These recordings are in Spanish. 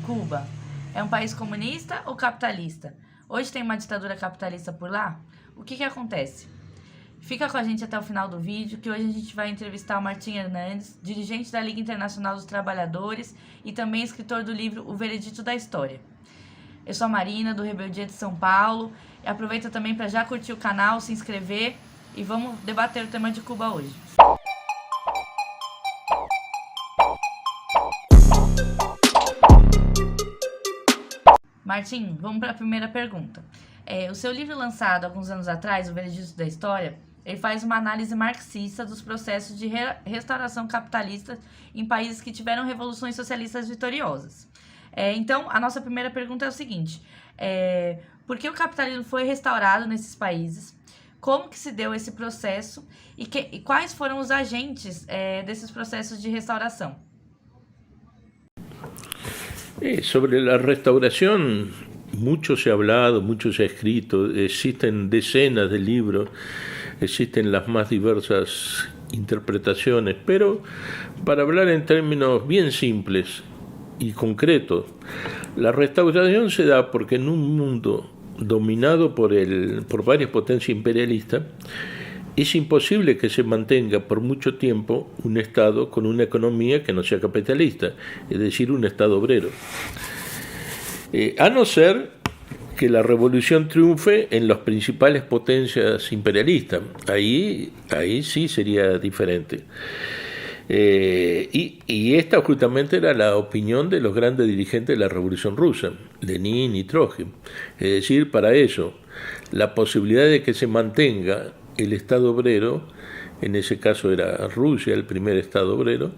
Cuba é um país comunista ou capitalista? Hoje tem uma ditadura capitalista por lá? O que acontece? Fica com a gente até o final do vídeo, que hoje a gente vai entrevistar o Martim Hernandes, dirigente da Liga Internacional dos Trabalhadores e também escritor do livro O Veredito da História. Eu sou a Marina, do Rebeldia de São Paulo, e aproveita também para já curtir o canal, se inscrever e vamos debater o tema de Cuba hoje. Martim, vamos para a primeira pergunta. O seu livro lançado alguns anos atrás, O Veredito da História, ele faz uma análise marxista dos processos de restauração capitalista em países que tiveram revoluções socialistas vitoriosas. Então, a nossa primeira pergunta é o seguinte: por que o capitalismo foi restaurado nesses países? Como que se deu esse processo? E quais foram os agentes desses processos de restauração? Sobre la restauración, mucho se ha hablado, mucho se ha escrito, existen decenas de libros, existen las más diversas interpretaciones, pero para hablar en términos bien simples y concretos, la restauración se da porque en un mundo dominado por varias potencias imperialistas, es imposible que se mantenga por mucho tiempo un Estado con una economía que no sea capitalista, es decir, un Estado obrero. A no ser que la revolución triunfe en las principales potencias imperialistas. Ahí sí sería diferente. Y esta justamente era la opinión de los grandes dirigentes de la Revolución Rusa, Lenin y Trotsky. Es decir, para eso, la posibilidad de que se mantenga el Estado obrero, en ese caso era Rusia, el primer Estado obrero,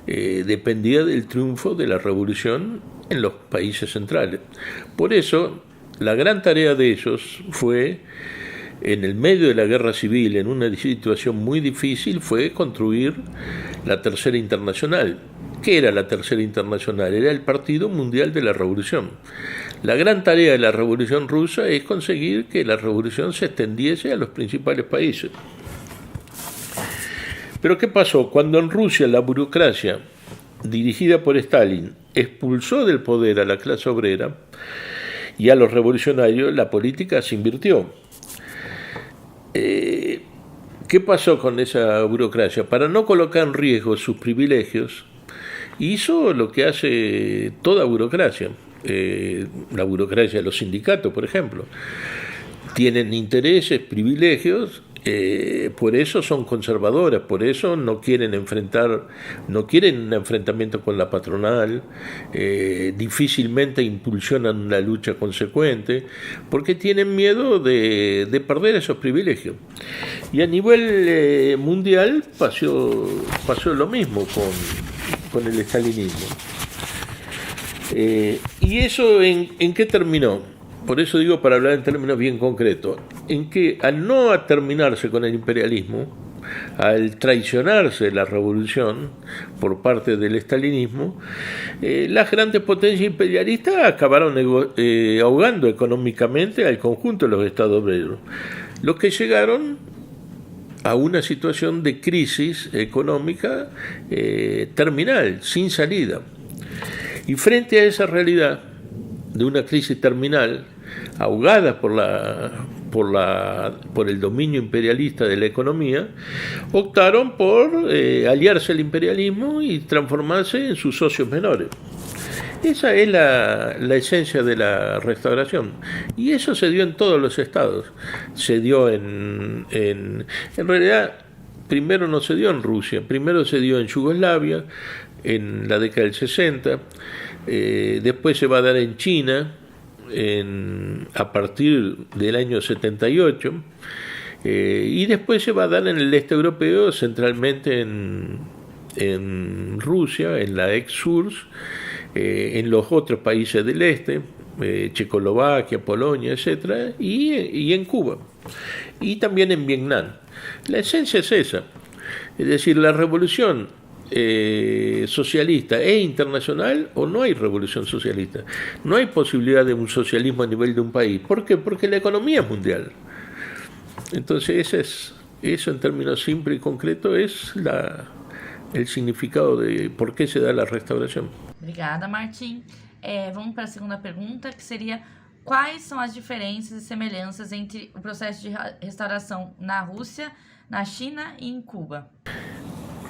dependía del triunfo de la revolución en los países centrales. Por eso, la gran tarea de ellos fue, en el medio de la guerra civil, en una situación muy difícil, fue construir la Tercera Internacional. ¿Qué era la Tercera Internacional? Era el Partido Mundial de la Revolución. La gran tarea de la Revolución Rusa es conseguir que la revolución se extendiese a los principales países. Pero ¿qué pasó? Cuando en Rusia la burocracia, dirigida por Stalin, expulsó del poder a la clase obrera y a los revolucionarios, la política se invirtió. ¿Qué pasó con esa burocracia? Para no colocar en riesgo sus privilegios, hizo lo que hace toda burocracia. La burocracia de los sindicatos, por ejemplo, tienen intereses, privilegios, por eso son conservadoras, por eso no quieren un enfrentamiento con la patronal, difícilmente impulsionan una lucha consecuente, porque tienen miedo de perder esos privilegios. Y a nivel mundial pasó lo mismo con el estalinismo. ¿Y eso en qué terminó? Por eso digo, para hablar en términos bien concretos, en que al no terminarse con el imperialismo, al traicionarse la revolución por parte del estalinismo, las grandes potencias imperialistas acabaron ahogando económicamente al conjunto de los estados obreros, los que llegaron a una situación de crisis económica terminal, sin salida. Y frente a esa realidad de una crisis terminal, ahogada por el dominio imperialista de la economía, optaron por aliarse al imperialismo y transformarse en sus socios menores. Esa es la esencia de la restauración. Y eso se dio en todos los estados. Se dio en realidad, primero no se dio en Rusia, primero se dio en Yugoslavia, en la década del 60, después se va a dar en China a partir del año 78, y después se va a dar en el este europeo, centralmente en Rusia, en la ex-URSS, en los otros países del este, Checoslovaquia, Polonia, etc., y en Cuba, y también en Vietnam. La esencia es esa, es decir, la revolución socialista e internacional, o no hay revolución socialista. No hay posibilidad de un socialismo a nivel de un país. ¿Por qué? Porque la economía es mundial. Entonces eso en términos simples y concretos es el significado de por qué se da la restauración. Obrigada, Martim. Vamos para a segunda pergunta, que seria: quais são as diferenças e semelhanças entre o processo de restauração na Rússia, na China e em Cuba?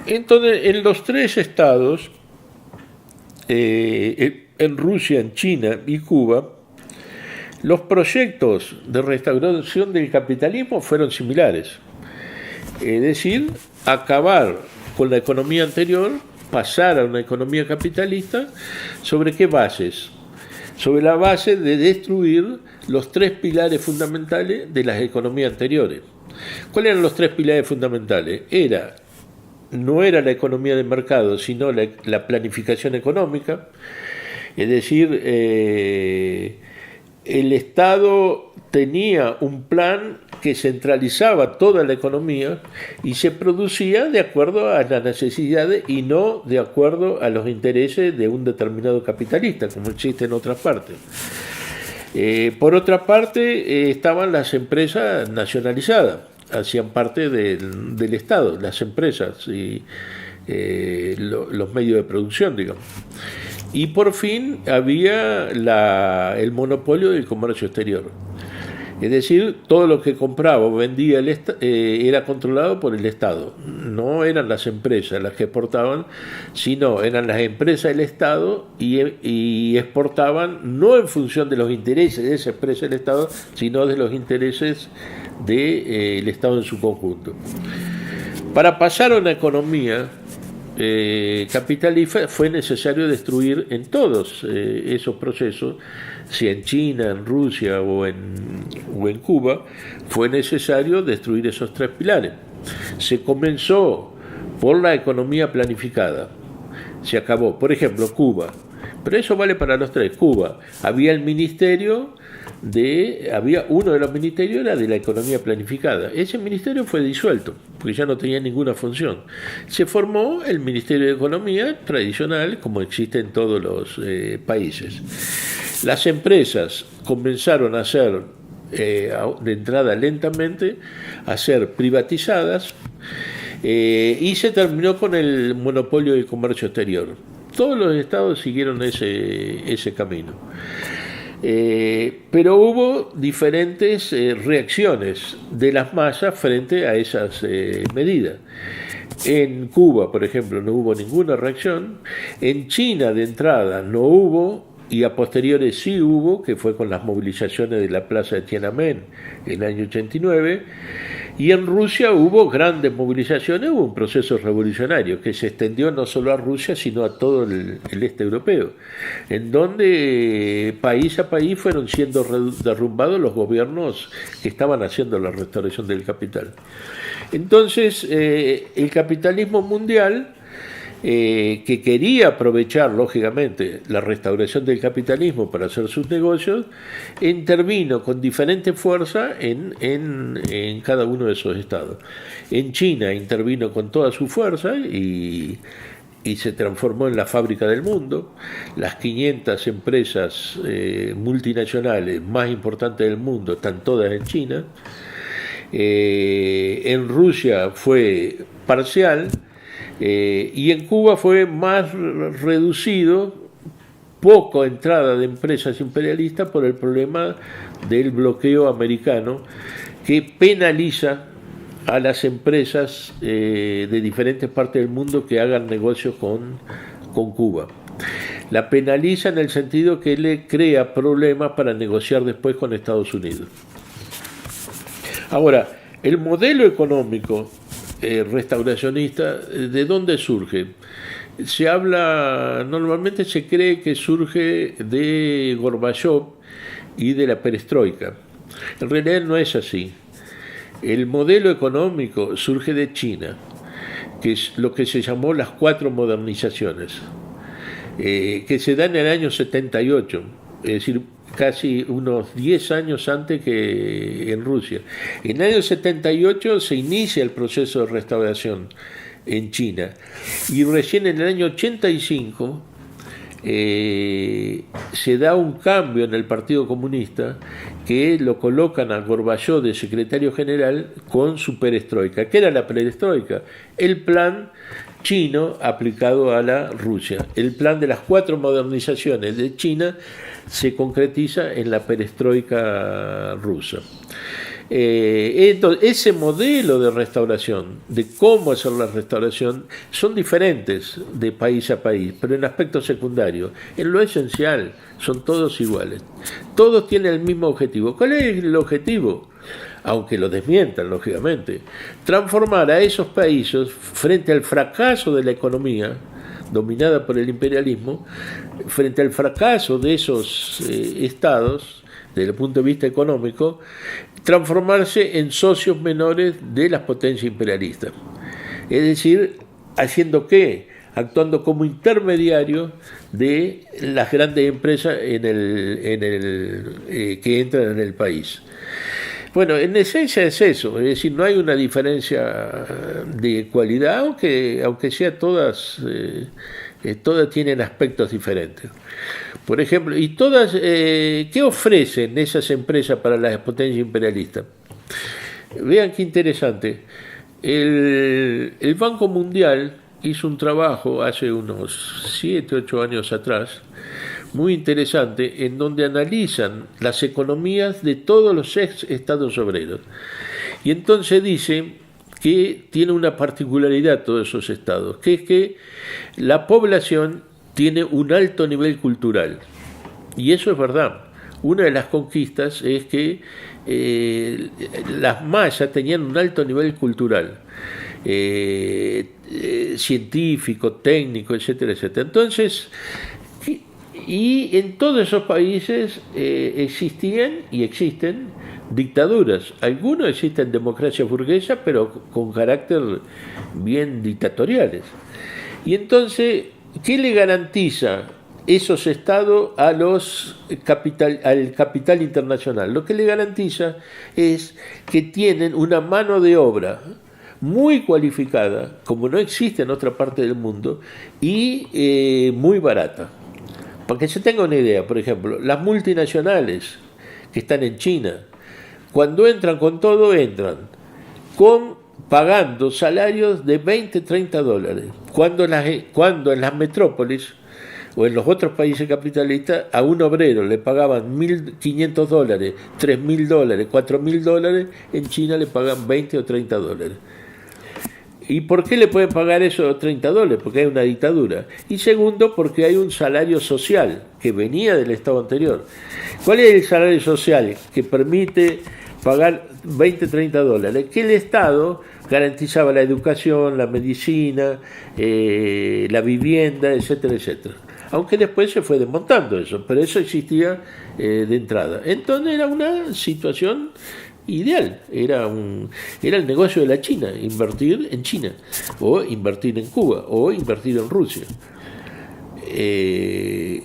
Entonces, en los tres estados, en Rusia, en China y Cuba, los proyectos de restauración del capitalismo fueron similares. Es decir, acabar con la economía anterior, pasar a una economía capitalista. ¿Sobre qué bases? Sobre la base de destruir los tres pilares fundamentales de las economías anteriores. ¿Cuáles eran los tres pilares fundamentales? No era la economía de mercado, sino la planificación económica. Es decir, el Estado tenía un plan que centralizaba toda la economía y se producía de acuerdo a las necesidades y no de acuerdo a los intereses de un determinado capitalista, como existe en otras partes. Por otra parte, estaban las empresas nacionalizadas, hacían parte del Estado, las empresas y los medios de producción, digamos. Y por fin había el monopolio del comercio exterior. Es decir, todo lo que compraba o vendía era controlado por el Estado. No eran las empresas las que exportaban, sino eran las empresas del Estado y exportaban no en función de los intereses de esa empresa del Estado, sino de los intereses del Estado en su conjunto. Para pasar a una economía capitalista fue necesario destruir en todos esos procesos, si en China, en Rusia o en Cuba, fue necesario destruir esos tres pilares. Se comenzó por la economía planificada, se acabó. Por ejemplo, Cuba, pero eso vale para los tres. Cuba, había uno de los ministerios era de la economía planificada. Ese ministerio fue disuelto, porque ya no tenía ninguna función. Se formó el Ministerio de Economía tradicional, como existe en todos los países. Las empresas comenzaron a ser, de entrada lentamente, a ser privatizadas y se terminó con el monopolio del comercio exterior. Todos los estados siguieron ese camino. Pero hubo diferentes reacciones de las masas frente a esas medidas. En Cuba, por ejemplo, no hubo ninguna reacción. En China, de entrada, no hubo, y a posteriores sí hubo, que fue con las movilizaciones de la plaza de Tiananmen en el año 89. Y en Rusia hubo grandes movilizaciones, hubo un proceso revolucionario que se extendió no solo a Rusia, sino a todo el este europeo, en donde país a país fueron siendo derrumbados los gobiernos que estaban haciendo la restauración del capital. Entonces, el capitalismo mundial, que quería aprovechar, lógicamente, la restauración del capitalismo para hacer sus negocios, intervino con diferente fuerza en cada uno de esos estados. En China intervino con toda su fuerza y se transformó en la fábrica del mundo. Las 500 empresas multinacionales más importantes del mundo están todas en China. En Rusia fue parcial. Y en Cuba fue más reducido, poco entrada de empresas imperialistas por el problema del bloqueo americano, que penaliza a las empresas de diferentes partes del mundo que hagan negocios con Cuba. La penaliza en el sentido que le crea problemas para negociar después con Estados Unidos. Ahora, el modelo económico restauracionista, ¿de dónde surge? Normalmente se cree que surge de Gorbachev y de la perestroika. En realidad no es así. El modelo económico surge de China, que es lo que se llamó las 4 modernizaciones, que se dan en el año 78, es decir, casi unos 10 años antes que en Rusia. En el año 78 se inicia el proceso de restauración en China y recién en el año 85 se da un cambio en el Partido Comunista, que lo colocan a Gorbachev de secretario general con su perestroika. ¿Qué era la perestroika? El plan chino aplicado a la Rusia. El plan de las 4 modernizaciones de China se concretiza en la perestroika rusa. Entonces, ese modelo de restauración, de cómo hacer la restauración, son diferentes de país a país, pero en aspectos secundarios. En lo esencial, son todos iguales. Todos tienen el mismo objetivo. ¿Cuál es el objetivo? Aunque lo desmientan, lógicamente. Transformar a esos países, frente al fracaso de la economía, dominada por el imperialismo, frente al fracaso de esos estados, desde el punto de vista económico, transformarse en socios menores de las potencias imperialistas. Es decir, ¿haciendo qué? Actuando como intermediario de las grandes empresas que entran en el país. Bueno, en esencia es eso, es decir, no hay una diferencia de cualidad, aunque sea todas tienen aspectos diferentes. Por ejemplo, y todas, ¿qué ofrecen esas empresas para las potencias imperialistas? Vean qué interesante. El Banco Mundial hizo un trabajo hace unos 7, 8 años atrás, muy interesante, en donde analizan las economías de todos los ex estados obreros. Y entonces dice que tiene una particularidad todos esos estados, que es que la población tiene un alto nivel cultural. Y eso es verdad. Una de las conquistas es que las mayas tenían un alto nivel cultural, científico, técnico, etcétera, etcétera. Entonces, y en todos esos países existían y existen dictaduras. Algunos existen democracias burguesas, pero con carácter bien dictatoriales. Y entonces, ¿qué le garantiza esos estados al capital internacional? Lo que le garantiza es que tienen una mano de obra muy cualificada, como no existe en otra parte del mundo, y muy barata. Para que se tenga una idea, por ejemplo, las multinacionales que están en China, cuando entran con todo, entran pagando salarios de 20, 30 dólares. Cuando en las metrópolis o en los otros países capitalistas a un obrero le pagaban 1.500 dólares, 3.000 dólares, 4.000 dólares, en China le pagan 20 o 30 dólares. ¿Y por qué le pueden pagar esos 30 dólares? Porque hay una dictadura. Y segundo, porque hay un salario social que venía del Estado anterior. ¿Cuál es el salario social que permite pagar 20, 30 dólares? Que el Estado garantizaba la educación, la medicina, la vivienda, etcétera, etcétera. Aunque después se fue desmontando eso, pero eso existía de entrada. Entonces era una situación ideal, era el negocio de la China, invertir en China, o invertir en Cuba, o invertir en Rusia.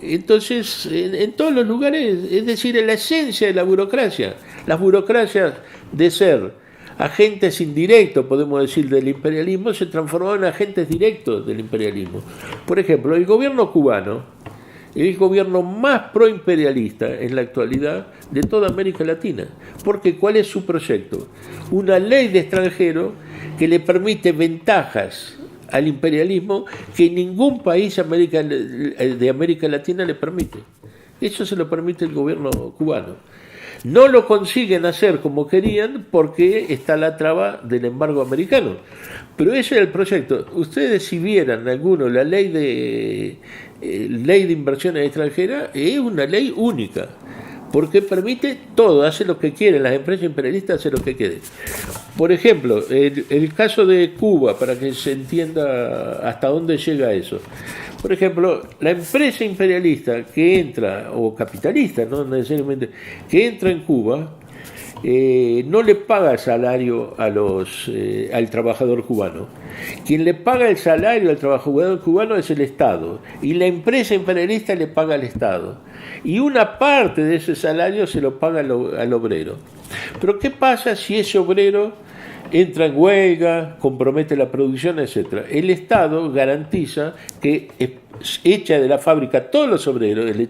Entonces, en todos los lugares, es decir, en la esencia de la burocracia, las burocracias de ser agentes indirectos, podemos decir, del imperialismo, se transformaron en agentes directos del imperialismo. Por ejemplo, el gobierno cubano es el gobierno más proimperialista en la actualidad de toda América Latina. Porque ¿cuál es su proyecto? Una ley de extranjero que le permite ventajas al imperialismo que ningún país de América Latina le permite. Eso se lo permite el gobierno cubano. No lo consiguen hacer como querían porque está la traba del embargo americano. Pero ese era el proyecto. Ustedes, si vieran alguno la ley de inversiones extranjeras, es una ley única, porque permite todo, hace lo que quieren, las empresas imperialistas hacen lo que quieren. Por ejemplo, el caso de Cuba, para que se entienda hasta dónde llega eso. Por ejemplo, la empresa imperialista que entra, o capitalista, no necesariamente, que entra en Cuba, no le paga salario al trabajador cubano. Quien le paga el salario al trabajador cubano es el Estado, y la empresa imperialista le paga al Estado. Y una parte de ese salario se lo paga al obrero. Pero ¿qué pasa si ese obrero entra en huelga, compromete la producción, etcétera? El Estado garantiza que echa de la fábrica todos los obreros, el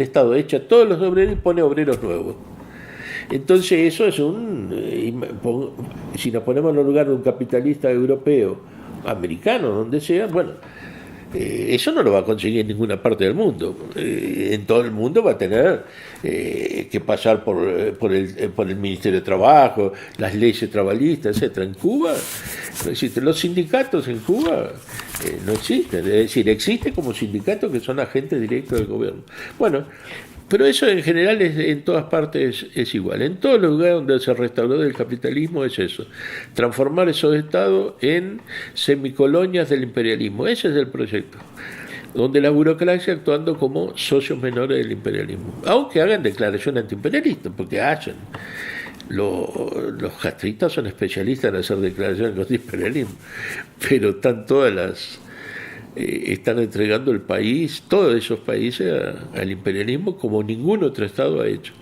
Estado echa todos los obreros y pone obreros nuevos. Entonces eso es si nos ponemos en el lugar de un capitalista europeo americanos, donde sea, bueno, eso no lo va a conseguir en ninguna parte del mundo. En todo el mundo va a tener que pasar por el Ministerio de Trabajo, las leyes trabajistas, etcétera. En Cuba no existen. Los sindicatos en Cuba no existen. Es decir, existen como sindicatos que son agentes directos del gobierno. Bueno, pero eso en general en todas partes es igual. En todos los lugares donde se restauró el capitalismo es eso. Transformar esos estados en semicolonias del imperialismo. Ese es el proyecto. Donde la burocracia actuando como socios menores del imperialismo. Aunque hagan declaración antiimperialista, porque hacen. Los castristas son especialistas en hacer declaraciones contra el imperialismo. Pero están todas las... están entregando el país, todos esos países, al imperialismo como ningún outro Estado ha hecho.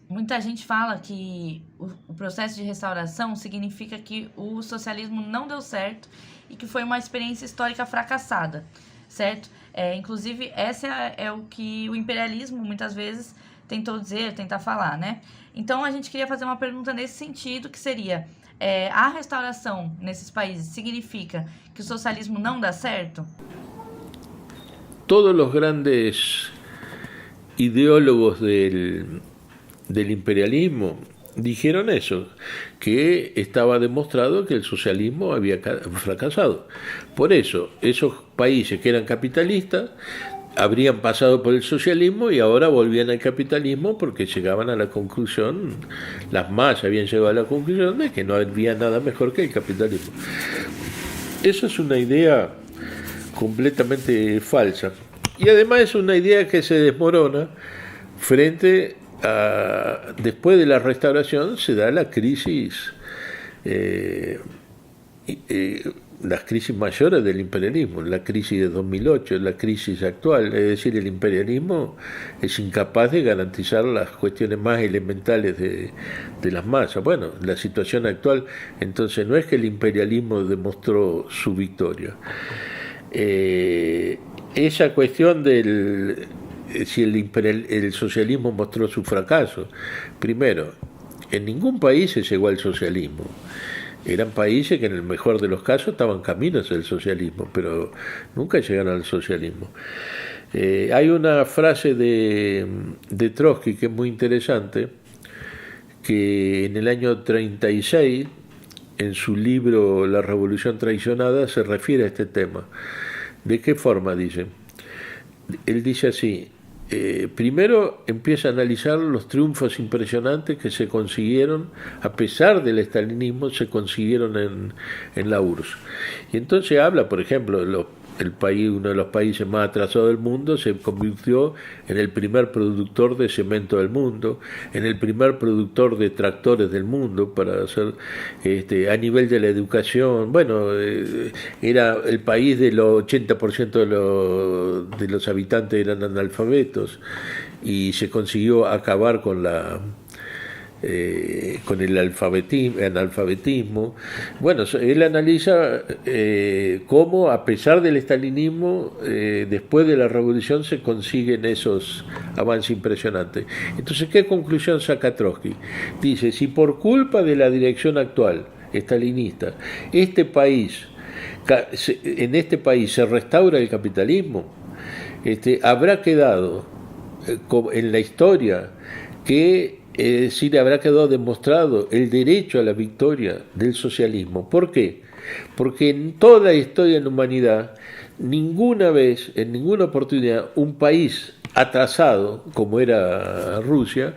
Muita gente fala que o processo de restauração significa que o socialismo não deu certo e que foi uma experiência histórica fracassada, certo? Inclusive, essa é o que o imperialismo muitas vezes tentou dizer, tentar falar, né? Então, a gente queria fazer uma pergunta nesse sentido, que seria... a restauração nesses países significa que o socialismo não dá certo? Todos los grandes ideólogos del imperialismo dijeron eso, que estaba demostrado que el socialismo había fracasado. Por eso, esos países que eran capitalistas habrían pasado por el socialismo y ahora volvían al capitalismo porque llegaban a la conclusión, las masas habían llegado a la conclusión de que no había nada mejor que el capitalismo. Eso es una idea completamente falsa. Y además es una idea que se desmorona frente a... Después de la restauración se da la crisis... las crisis mayores del imperialismo, la crisis de 2008, la crisis actual, es decir, el imperialismo es incapaz de garantizar las cuestiones más elementales de las masas. Bueno, la situación actual, entonces, no es que el imperialismo demostró su victoria. Esa cuestión del si el socialismo mostró su fracaso, primero, en ningún país se llegó al socialismo. Eran países que en el mejor de los casos estaban caminos al socialismo, pero nunca llegaron al socialismo. Hay una frase de Trotsky que es muy interesante, que en el año 36, en su libro La Revolución Traicionada, se refiere a este tema. ¿De qué forma dice? Él dice así: primero empieza a analizar los triunfos impresionantes que se consiguieron, a pesar del estalinismo, se consiguieron en la URSS. Y entonces habla, por ejemplo, uno de los países más atrasados del mundo se convirtió en el primer productor de cemento del mundo, en el primer productor de tractores del mundo, para hacer a nivel de la educación. Bueno, era el país del 80% de los habitantes eran analfabetos, y se consiguió acabar con el analfabetismo. Bueno, él analiza cómo, a pesar del estalinismo, después de la revolución se consiguen esos avances impresionantes. Entonces, ¿qué conclusión saca Trotsky? Dice: si por culpa de la dirección actual estalinista en este país se restaura el capitalismo, habrá quedado en la historia que es decir, habrá quedado demostrado el derecho a la victoria del socialismo. ¿Por qué? Porque en toda la historia de la humanidad, ninguna vez, en ninguna oportunidad, un país atrasado, como era Rusia,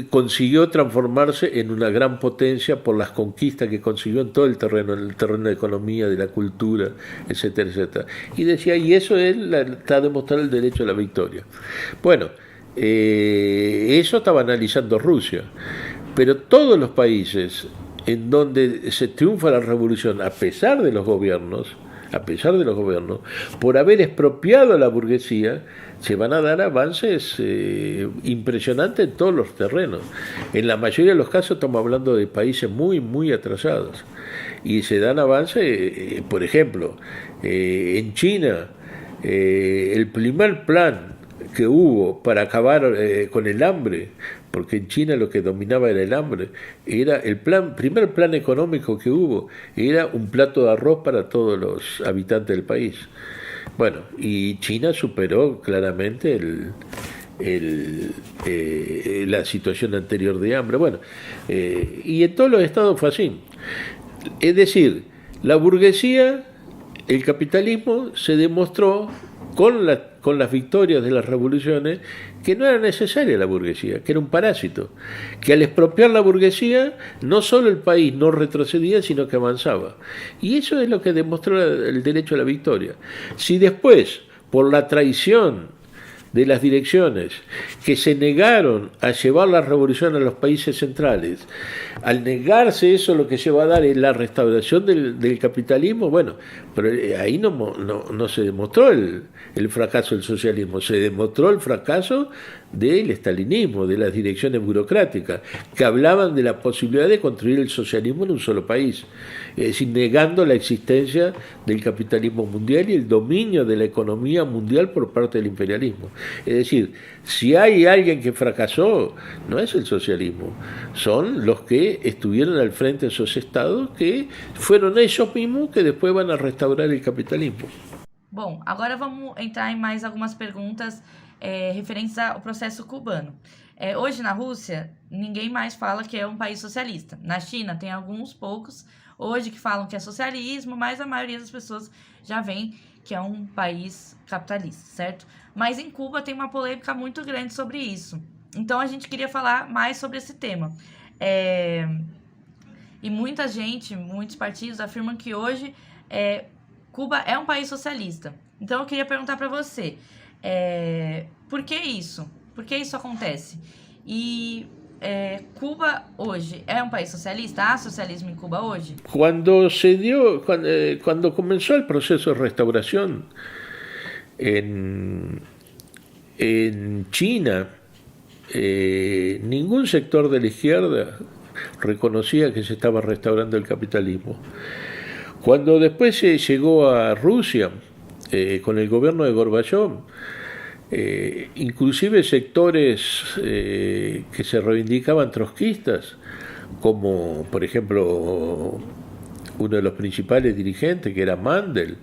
consiguió transformarse en una gran potencia por las conquistas que consiguió en todo el terreno de la economía, de la cultura, etcétera, etcétera. Y decía, y eso está demostrando el derecho a la victoria. Bueno, eso estaba analizando Rusia, pero todos los países en donde se triunfa la revolución, a pesar de los gobiernos, por haber expropiado a la burguesía, se van a dar avances impresionantes en todos los terrenos. En la mayoría de los casos estamos hablando de países muy, muy atrasados, y se dan avances, por ejemplo, en China, el primer plan que hubo para acabar con el hambre, porque en China lo que dominaba era el hambre, era el primer plan económico que hubo, era un plato de arroz para todos los habitantes del país. Bueno, y China superó claramente la situación anterior de hambre. Bueno, y en todos los estados fue así. Es decir, la burguesía, el capitalismo se demostró con las victorias de las revoluciones que no era necesaria la burguesía, que era un parásito, que al expropiar la burguesía no solo el país no retrocedía, sino que avanzaba. Y eso es lo que demostró el derecho a la victoria. Si después, por la traición de las direcciones que se negaron a llevar la revolución a los países centrales, al negarse eso, lo que se va a dar es la restauración del capitalismo. Bueno, pero ahí no se demostró el fracaso del socialismo, se demostró el fracaso del estalinismo, de las direcciones burocráticas, que hablaban de la posibilidad de construir el socialismo en un solo país, es decir, negando la existencia del capitalismo mundial y el dominio de la economía mundial por parte del imperialismo. Es decir, si hay alguien que fracasó, no es el socialismo, son los que estuvieron al frente de esos estados, que fueron ellos mismos que después van a restaurar el capitalismo. Bom, agora vamos entrar em mais algumas perguntas referentes ao processo cubano. Hoje na Rússia, ninguém mais fala que é um país socialista. Na China tem alguns poucos hoje que falam que é socialismo, mas a maioria das pessoas já vem que é um país capitalista, certo? Mas em Cuba tem uma polêmica muito grande sobre isso. Então a gente queria falar mais sobre esse tema. E muita gente, muitos partidos afirmam que hoje Cuba é um país socialista. Então eu queria perguntar para você, por que isso? Por que isso acontece? E Cuba hoje é um país socialista? Há socialismo em Cuba hoje? Cuando comenzó el proceso de restauración en China, ningún sector de la izquierda reconocía que se estaba restaurando el capitalismo. Cuando después se llegó a Rusia, con el gobierno de Gorbachov, inclusive sectores que se reivindicaban trotskistas, como por ejemplo uno de los principales dirigentes, que era Mandel,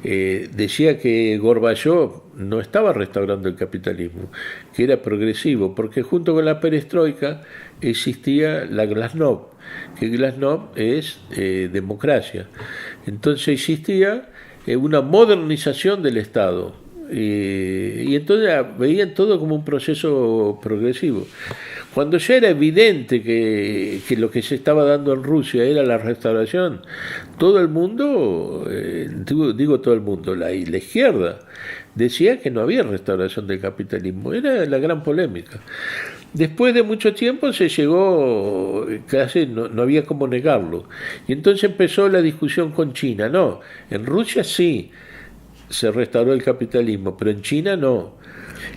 decía que Gorbachov no estaba restaurando el capitalismo, que era progresivo, porque junto con la perestroika existía la glasnost, que glasnost es democracia. Entonces existía una modernización del Estado, y entonces veían todo como un proceso progresivo. Cuando ya era evidente que lo que se estaba dando en Rusia era la restauración, todo el mundo, digo todo el mundo, la izquierda, decía que no había restauración del capitalismo. Era la gran polémica. Después de mucho tiempo se llegó, casi no había cómo negarlo. Y entonces empezó la discusión con China. No, en Rusia sí se restauró el capitalismo, pero en China no.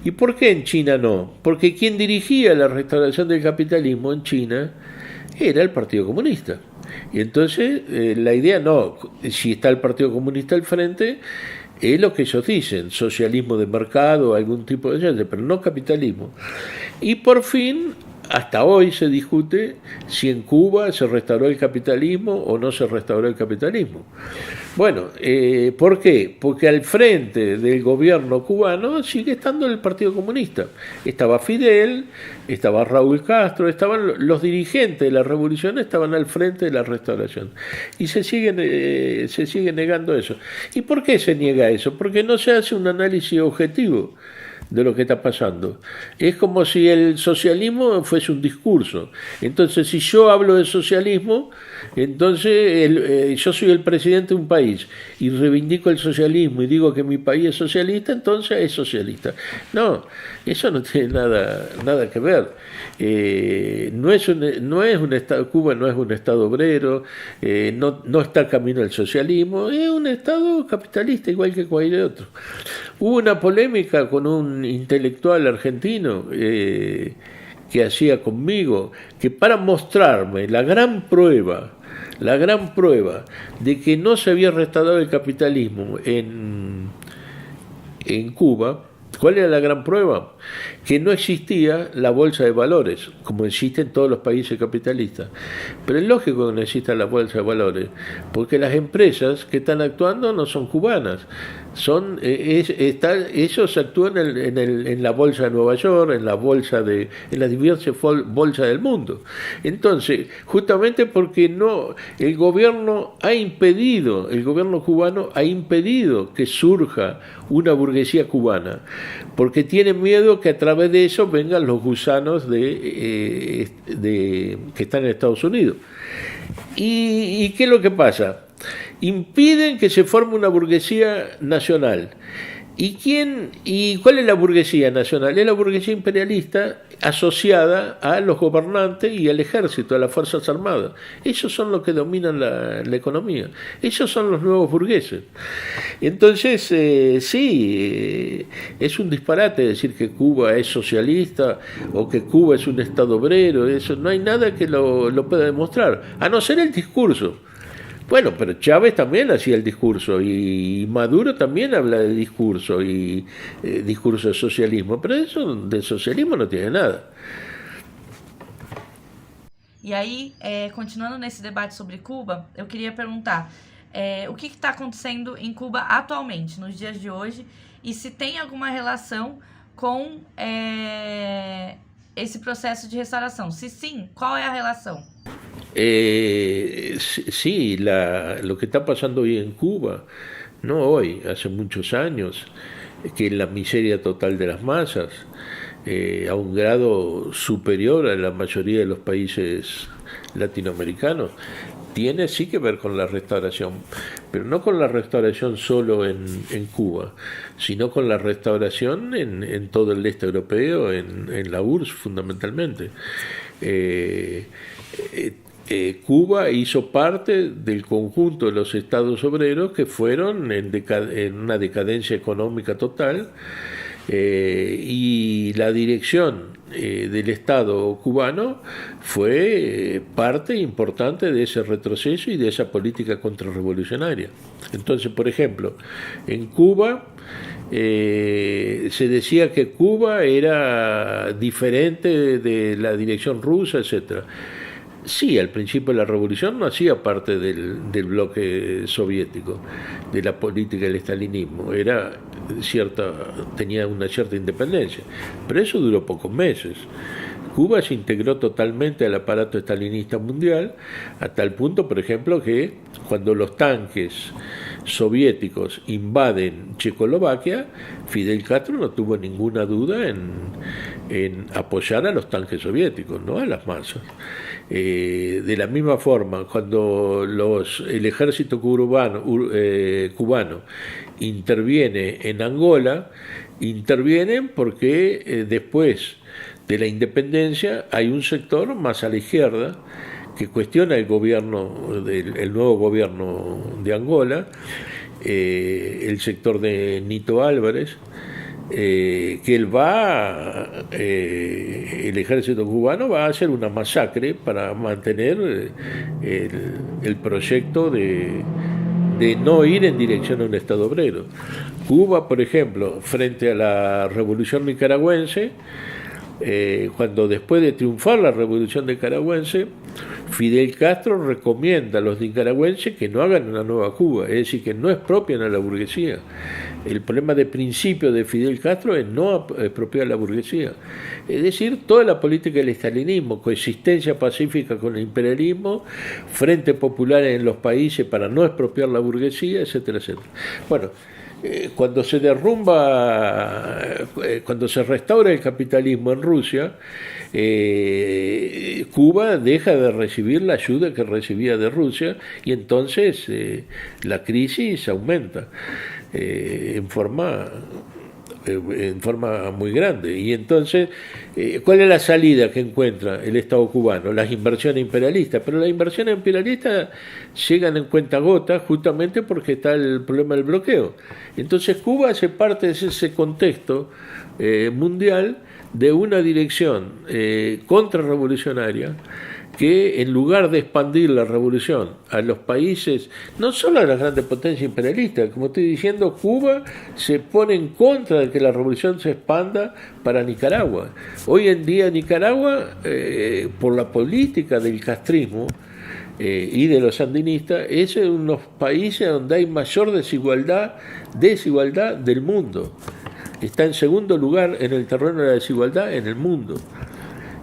¿Y por qué en China no? Porque quien dirigía la restauración del capitalismo en China era el Partido Comunista. Y entonces la idea no, si está el Partido Comunista al frente, es lo que ellos dicen, socialismo de mercado, algún tipo de, pero no capitalismo. Y por fin, hasta hoy se discute si en Cuba se restauró el capitalismo o no se restauró el capitalismo. Bueno, ¿por qué? Porque al frente del gobierno cubano sigue estando el Partido Comunista. Estaba Fidel, estaba Raúl Castro, estaban los dirigentes de la revolución, estaban al frente de la restauración. Y se sigue negando eso. ¿Y por qué se niega eso? Porque no se hace un análisis objetivo de lo que está pasando. Es como si el socialismo fuese un discurso. Entonces, si yo hablo de socialismo, entonces yo soy el presidente de un país y reivindico el socialismo y digo que mi país es socialista, entonces es socialista. No, eso no tiene nada que ver. No es un estado, Cuba no es un estado obrero, no está camino al socialismo, es un estado capitalista igual que cualquier otro. Hubo una polémica con un intelectual argentino que hacía conmigo, que para mostrarme la gran prueba de que no se había restaurado el capitalismo en Cuba, ¿Cuál era la gran prueba? Que no existía la bolsa de valores, como existe en todos los países capitalistas. Pero es lógico que no exista la bolsa de valores, porque las empresas que están actuando no son cubanas. Ellos actúan en la bolsa de Nueva York, en las diversas bolsas del mundo. Entonces, justamente porque el gobierno cubano ha impedido que surja una burguesía cubana, porque tienen miedo que a través de eso vengan los gusanos que están en Estados Unidos. ¿Y qué es lo que pasa? Impiden que se forme una burguesía nacional. ¿Y cuál es la burguesía nacional? Es la burguesía imperialista asociada a los gobernantes y al ejército, a las fuerzas armadas. Ellos son los que dominan la economía. Ellos son los nuevos burgueses. Entonces, es un disparate decir que Cuba es socialista o que Cuba es un estado obrero. Eso no hay nada que lo pueda demostrar, a no ser el discurso. Bueno, pero Chávez también hacía el discurso y Maduro también habla de discurso y discurso de socialismo, pero eso de socialismo no tiene nada. E aí, continuando nesse debate sobre Cuba, eu queria perguntar o que está acontecendo em Cuba atualmente, nos dias de hoje, e se tem alguma relação com esse processo de restauração. Se sim, qual é a relação? Sí, lo que está pasando hoy en Cuba, no hoy, hace muchos años, que es la miseria total de las masas, a un grado superior a la mayoría de los países latinoamericanos, tiene sí que ver con la restauración, pero no con la restauración solo en Cuba, sino con la restauración en todo el este europeo, en la URSS fundamentalmente. Cuba hizo parte del conjunto de los estados obreros que fueron en una decadencia económica total, y la dirección del Estado cubano fue parte importante de ese retroceso y de esa política contrarrevolucionaria. Entonces, por ejemplo, en Cuba se decía que Cuba era diferente de la dirección rusa, etcétera. Sí, al principio de la revolución no hacía parte del bloque soviético, de la política del estalinismo, tenía una cierta independencia, pero eso duró pocos meses. Cuba se integró totalmente al aparato estalinista mundial, a tal punto, por ejemplo, que cuando los tanques soviéticos invaden Checoslovaquia, Fidel Castro no tuvo ninguna duda en apoyar a los tanques soviéticos, no a las masas. De la misma forma, cuando el ejército cubano interviene en Angola, intervienen porque después de la independencia hay un sector más a la izquierda que cuestiona el nuevo gobierno de Angola, el sector de Nito Álvarez, que el ejército cubano va a hacer una masacre para mantener el proyecto de no ir en dirección a un Estado obrero. Cuba, por ejemplo, frente a la revolución nicaragüense, cuando después de triunfar la revolución nicaragüense, Fidel Castro recomienda a los nicaragüenses que no hagan una nueva Cuba, es decir, que no expropien a la burguesía. El problema de principio de Fidel Castro es no expropiar a la burguesía. Es decir, toda la política del estalinismo, coexistencia pacífica con el imperialismo, frente popular en los países para no expropiar la burguesía, etcétera, etcétera. Bueno, cuando se restaura el capitalismo en Rusia, Cuba deja de recibir la ayuda que recibía de Rusia y entonces la crisis aumenta en forma muy grande. Y entonces, ¿cuál es la salida que encuentra el Estado cubano? Las inversiones imperialistas. Pero las inversiones imperialistas llegan en cuentagotas justamente porque está el problema del bloqueo. Entonces Cuba hace parte de ese contexto mundial de una dirección contrarrevolucionaria que en lugar de expandir la revolución a los países, no solo a las grandes potencias imperialistas, como estoy diciendo, Cuba se pone en contra de que la revolución se expanda para Nicaragua. Hoy en día Nicaragua, por la política del castrismo y de los sandinistas, es uno de los países donde hay mayor desigualdad del mundo. Está en segundo lugar en el terreno de la desigualdad en el mundo.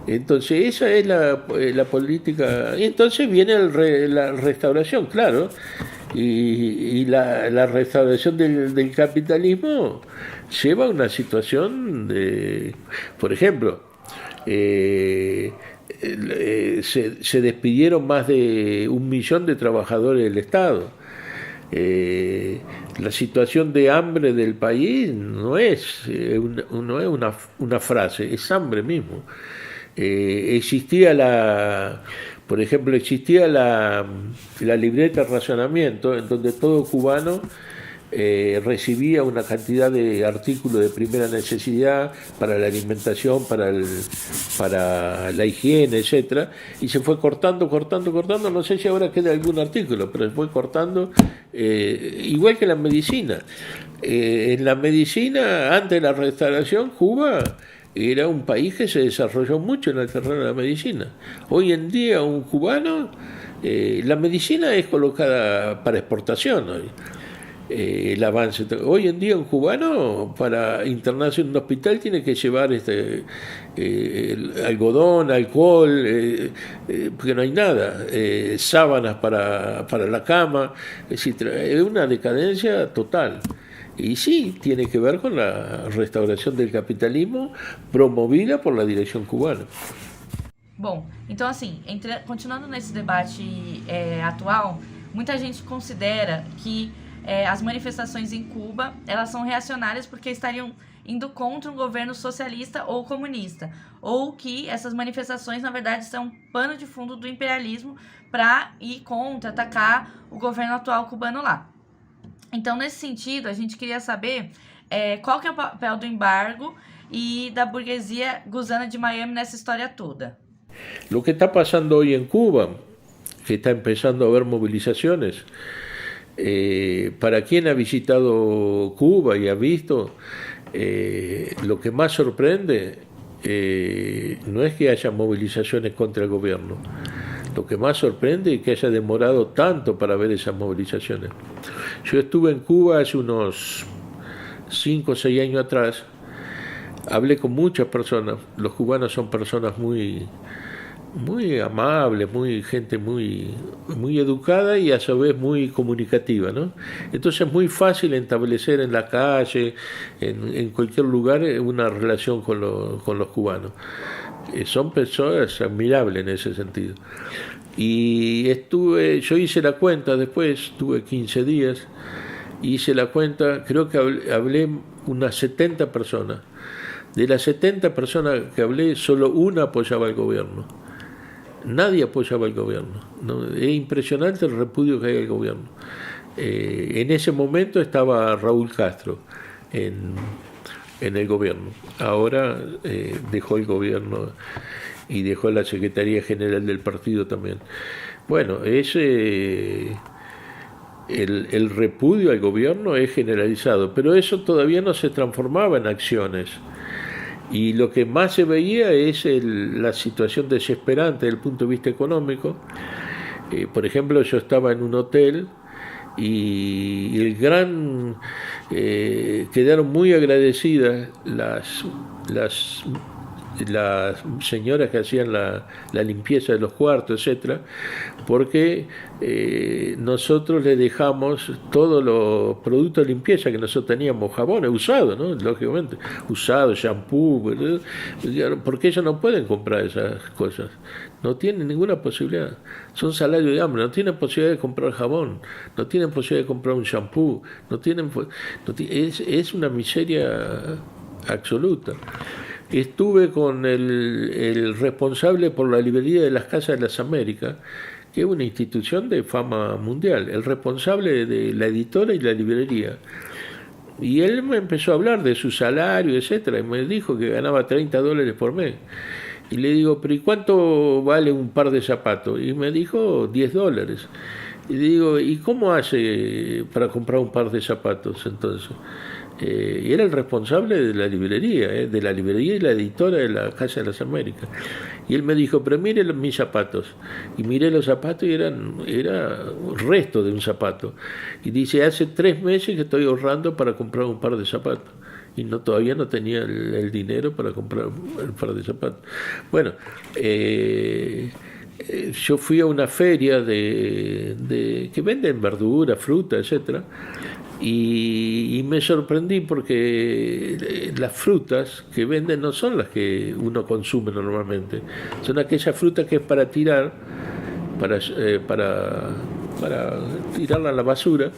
Entonces esa es la política. Y entonces viene la restauración, claro, y la restauración del capitalismo lleva a una situación de, por ejemplo, se despidieron más de 1 millón de trabajadores del Estado. La situación de hambre del país no es una frase, es hambre mismo. Por ejemplo, existía la libreta de racionamiento en donde todo cubano recibía una cantidad de artículos de primera necesidad para la alimentación, para la higiene, etcétera, y se fue cortando, no sé si ahora queda algún artículo, pero se fue cortando, igual que la medicina. En la medicina, antes de la restauración, Cuba era un país que se desarrolló mucho en el terreno de la medicina. Hoy en día un cubano, la medicina es colocada para exportación hoy. El avance. Hoy en día un cubano para internarse en un hospital tiene que llevar algodón, alcohol, porque no hay nada, sábanas para la cama, es decir, es una decadencia total. Y sí, tiene que ver con la restauração del capitalismo promovida por la dirección cubana. Bom, então assim, continuando nesse debate atual, muita gente considera que as manifestações em Cuba, elas são reacionárias porque estariam indo contra um governo socialista ou comunista, ou que essas manifestações, na verdade, são um pano de fundo do imperialismo para ir contra, atacar o governo atual cubano lá. Então, nesse sentido, a gente queria saber qual que é o papel do embargo e da burguesia gusana de Miami nessa história toda. Lo que está pasando hoy en Cuba, que está empezando a haber movilizaciones, para quien ha visitado Cuba y ha visto, lo que más sorprende no es que haya movilizaciones contra el gobierno. Lo que más sorprende es que haya demorado tanto para ver esas movilizaciones. Yo estuve en Cuba hace unos 5 o 6 años atrás, hablé con muchas personas. Los cubanos son personas muy amables, gente muy educada y a su vez muy comunicativa, ¿no? Entonces es muy fácil establecer en la calle, en cualquier lugar, una relación con los cubanos. Son personas admirables en ese sentido. Y yo hice la cuenta después, tuve 15 días, hice la cuenta, creo que hablé unas 70 personas. De las 70 personas que hablé, solo una apoyaba al gobierno. Nadie apoyaba al gobierno, ¿no? Es impresionante el repudio que hay al gobierno. En ese momento estaba Raúl Castro en el gobierno. Ahora dejó el gobierno y dejó la Secretaría General del partido también. Bueno, el repudio al gobierno es generalizado, pero eso todavía no se transformaba en acciones. Y lo que más se veía es la situación desesperante desde el punto de vista económico. Por ejemplo, yo estaba en un hotel y quedaron muy agradecidas las señoras que hacían la limpieza de los cuartos, etcétera, porque nosotros le dejamos todos los productos de limpieza que nosotros teníamos, jabones usados, ¿no? Lógicamente, usados, shampoo, ¿verdad? Porque ellos no pueden comprar esas cosas, no tienen ninguna posibilidad, son salarios de hambre, no tienen posibilidad de comprar jabón, no tienen posibilidad de comprar un shampoo, es una miseria absoluta. Estuve con el responsable por la librería de las Casas de las Américas, que es una institución de fama mundial, el responsable de la editora y la librería. Y él me empezó a hablar de su salario, etcétera, y me dijo que ganaba $30 por mes. Y le digo, pero ¿y cuánto vale un par de zapatos? Y me dijo $10. Y digo, ¿y cómo hace para comprar un par de zapatos entonces? Y era el responsable de la librería y la editora de la Casa de las Américas. Y él me dijo, pero mire mis zapatos. Y miré los zapatos y era un resto de un zapato. Y dice, hace 3 meses que estoy ahorrando para comprar un par de zapatos. Y todavía no tenía el dinero para comprar el par de zapatos. Bueno, yo fui a una feria que venden verdura, fruta, etcétera, y me sorprendí porque las frutas que venden no son las que uno consume normalmente, son aquellas frutas que es para tirar, para tirarla a la basura,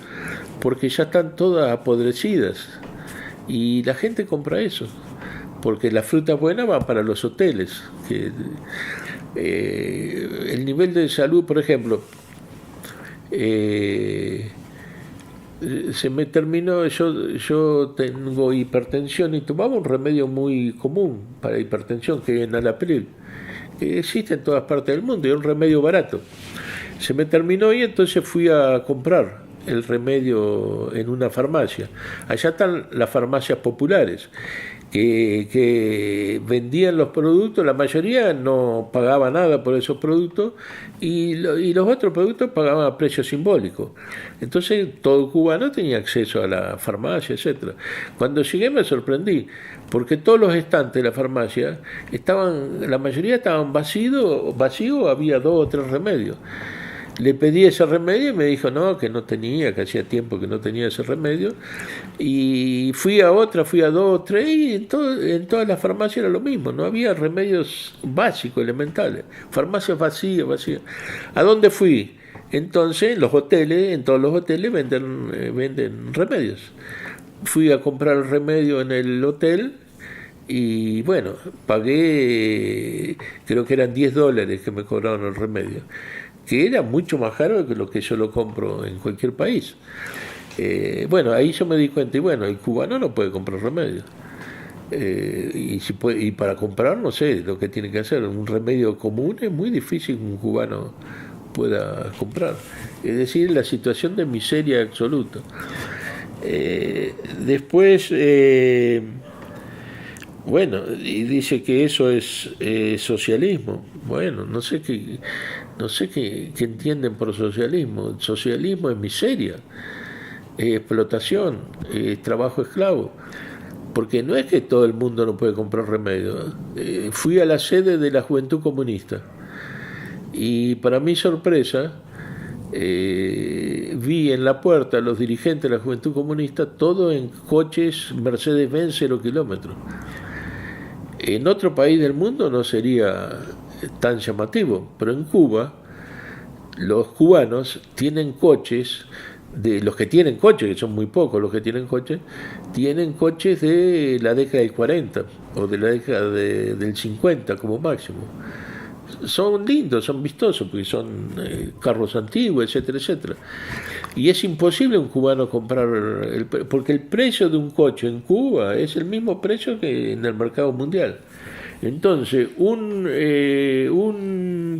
porque ya están todas apodrecidas, y la gente compra eso, porque la fruta buena va para los hoteles. El nivel de salud, por ejemplo, se me terminó, yo tengo hipertensión y tomaba un remedio muy común para hipertensión, que es Enalapril, que existe en todas partes del mundo y es un remedio barato. Se me terminó y entonces fui a comprar el remedio en una farmacia. Allá están las farmacias populares que vendían los productos, la mayoría no pagaba nada por esos productos y los otros productos pagaban a precio simbólico. Entonces todo cubano tenía acceso a la farmacia, etcétera. Cuando llegué me sorprendí, porque todos los estantes de la farmacia la mayoría estaban vacíos, había 2 o 3 remedios. Le pedí ese remedio y me dijo no, que no tenía, que hacía tiempo que no tenía ese remedio. Y fui a 2 o 3 y en todas las farmacias era lo mismo, no había remedios básicos, elementales. Farmacias vacías. ¿A dónde fui? Entonces, en todos los hoteles venden remedios. Fui a comprar el remedio en el hotel y bueno, pagué, creo que eran $10 que me cobraron el remedio, que era mucho más caro que lo que yo lo compro en cualquier país. Bueno, ahí yo me di cuenta, y bueno, el cubano no puede comprar remedios. Y para comprar, no sé lo que tiene que hacer. Un remedio común es muy difícil que un cubano pueda comprar. Es decir, la situación de miseria absoluta. Después, bueno, y dice que eso es socialismo. Bueno, no sé qué entienden por socialismo. Socialismo es miseria, explotación, trabajo esclavo. Porque no es que todo el mundo no puede comprar remedio. Fui a la sede de la Juventud Comunista y para mi sorpresa vi en la puerta a los dirigentes de la Juventud Comunista todo en coches Mercedes-Benz 0 kilómetros. En otro país del mundo no sería tan llamativo, pero en Cuba los cubanos tienen coches, los que tienen coches, que son muy pocos los que tienen coches de la década del 40 o de la década del 50 como máximo. Son lindos, son vistosos, porque son carros antiguos, etcétera, etcétera. Y es imposible un cubano comprar, porque el precio de un coche en Cuba es el mismo precio que en el mercado mundial. Entonces, un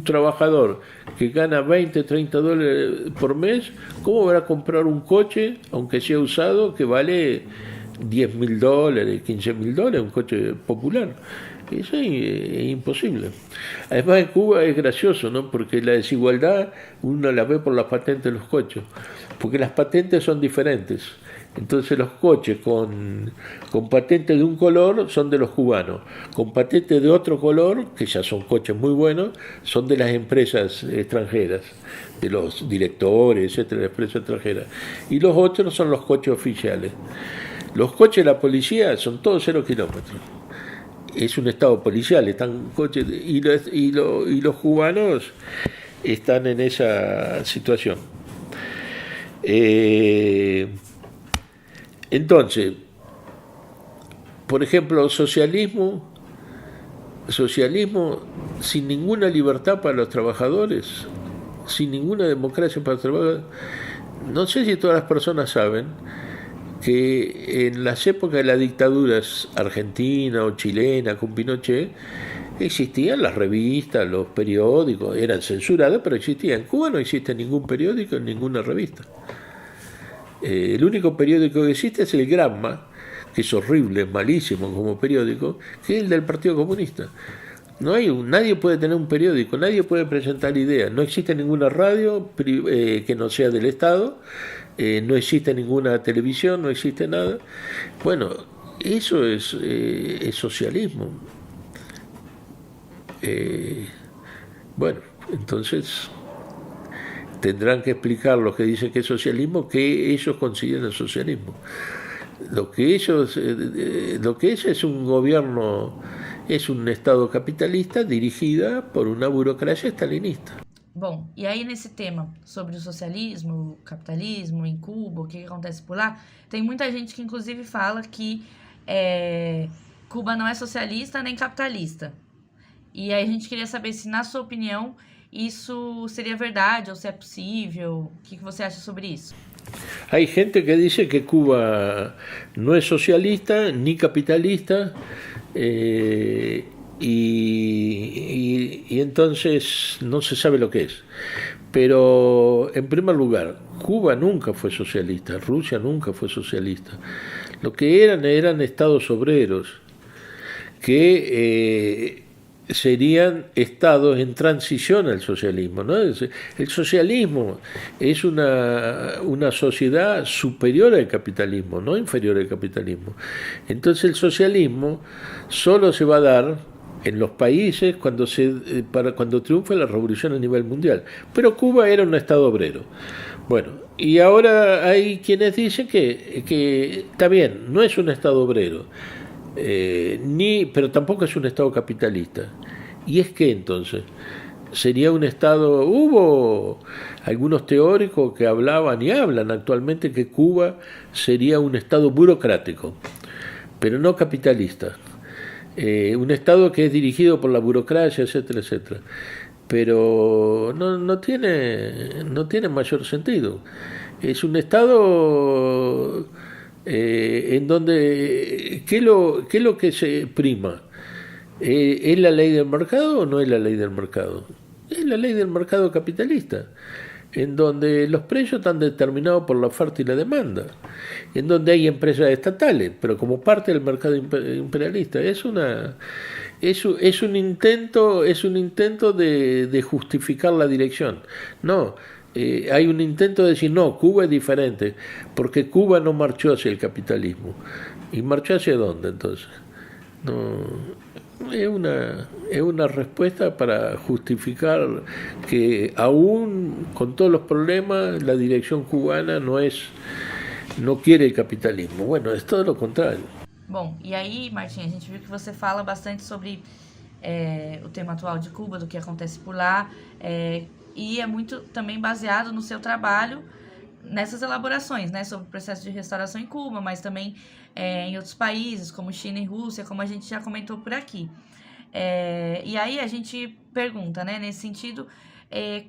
trabajador que gana $20, $30 por mes, ¿cómo va a comprar un coche, aunque sea usado, que vale $10.000, $15.000, un coche popular? Eso es imposible. Además, en Cuba es gracioso, ¿no? Porque la desigualdad uno la ve por las patentes de los coches, porque las patentes son diferentes. Entonces los coches con patente de un color son de los cubanos, con patente de otro color, que ya son coches muy buenos, son de las empresas extranjeras, de los directores, etcétera, de las empresas extranjeras. Y los otros son los coches oficiales. Los coches de la policía son todos 0 kilómetros. Es un estado policial, están coches, y los cubanos están en esa situación. Entonces, por ejemplo, socialismo sin ninguna libertad para los trabajadores, sin ninguna democracia para los trabajadores. No sé si todas las personas saben que en las épocas de las dictaduras argentina o chilena con Pinochet existían las revistas, los periódicos, eran censurados, pero existían. En Cuba no existe ningún periódico, ninguna revista. El único periódico que existe es el Granma, que es horrible, es malísimo como periódico, que es el del Partido Comunista. Nadie puede tener un periódico, nadie puede presentar ideas, no existe ninguna radio que no sea del Estado, no existe ninguna televisión, no existe nada. Bueno, eso es socialismo. Bueno, entonces tendrán que explicar los que dicen que es socialismo, qué ellos consideran socialismo. Lo que es un gobierno, es un Estado capitalista dirigida por una burocracia stalinista. Bom, e aí nesse tema sobre o socialismo, o capitalismo em Cuba, o que acontece por lá, tem muita gente que inclusive fala que Cuba não é socialista nem capitalista. E aí a gente queria saber se, na sua opinião, isso seria verdade ou se é possível. O que você acha sobre isso? Hay gente que dice que Cuba no es socialista ni capitalista y entonces no se sabe lo que es. Pero en primer lugar, Cuba nunca fue socialista, Rusia nunca fue socialista. Lo que eran estados obreros que serían estados en transición al socialismo, ¿no? El socialismo es una sociedad superior al capitalismo, no inferior al capitalismo. Entonces el socialismo solo se va a dar en los países cuando triunfe la revolución a nivel mundial. Pero Cuba era un estado obrero. Bueno, y ahora hay quienes dicen que está bien, no es un estado obrero, pero tampoco es un Estado capitalista. ¿Y es que entonces? Sería un Estado... Hubo algunos teóricos que hablaban y hablan actualmente que Cuba sería un Estado burocrático, pero no capitalista. Un Estado que es dirigido por la burocracia, etcétera, etcétera. Pero no tiene mayor sentido. Es un Estado... en donde ¿qué es lo que se prima? ¿Es la ley del mercado o no es la ley del mercado? Es la ley del mercado capitalista, en donde los precios están determinados por la oferta y la demanda, en donde hay empresas estatales, pero como parte del mercado imperialista. Es un intento de justificar la dirección. No. Hay un intento de decir, no, Cuba es diferente, porque Cuba no marchó hacia el capitalismo. ¿Y marchó hacia dónde entonces? No, es una respuesta para justificar que aún con todos los problemas la dirección cubana no quiere el capitalismo. Bueno, es todo lo contrario. Bom, e aí, Martim, a gente viu que você fala bastante sobre o tema atual de Cuba, do que acontece por lá, e é muito também baseado no seu trabalho nessas elaborações, né, sobre o processo de restauração em Cuba, mas também em outros países, como China e Rússia, como a gente já comentou por aqui. E aí a gente pergunta, né, nesse sentido,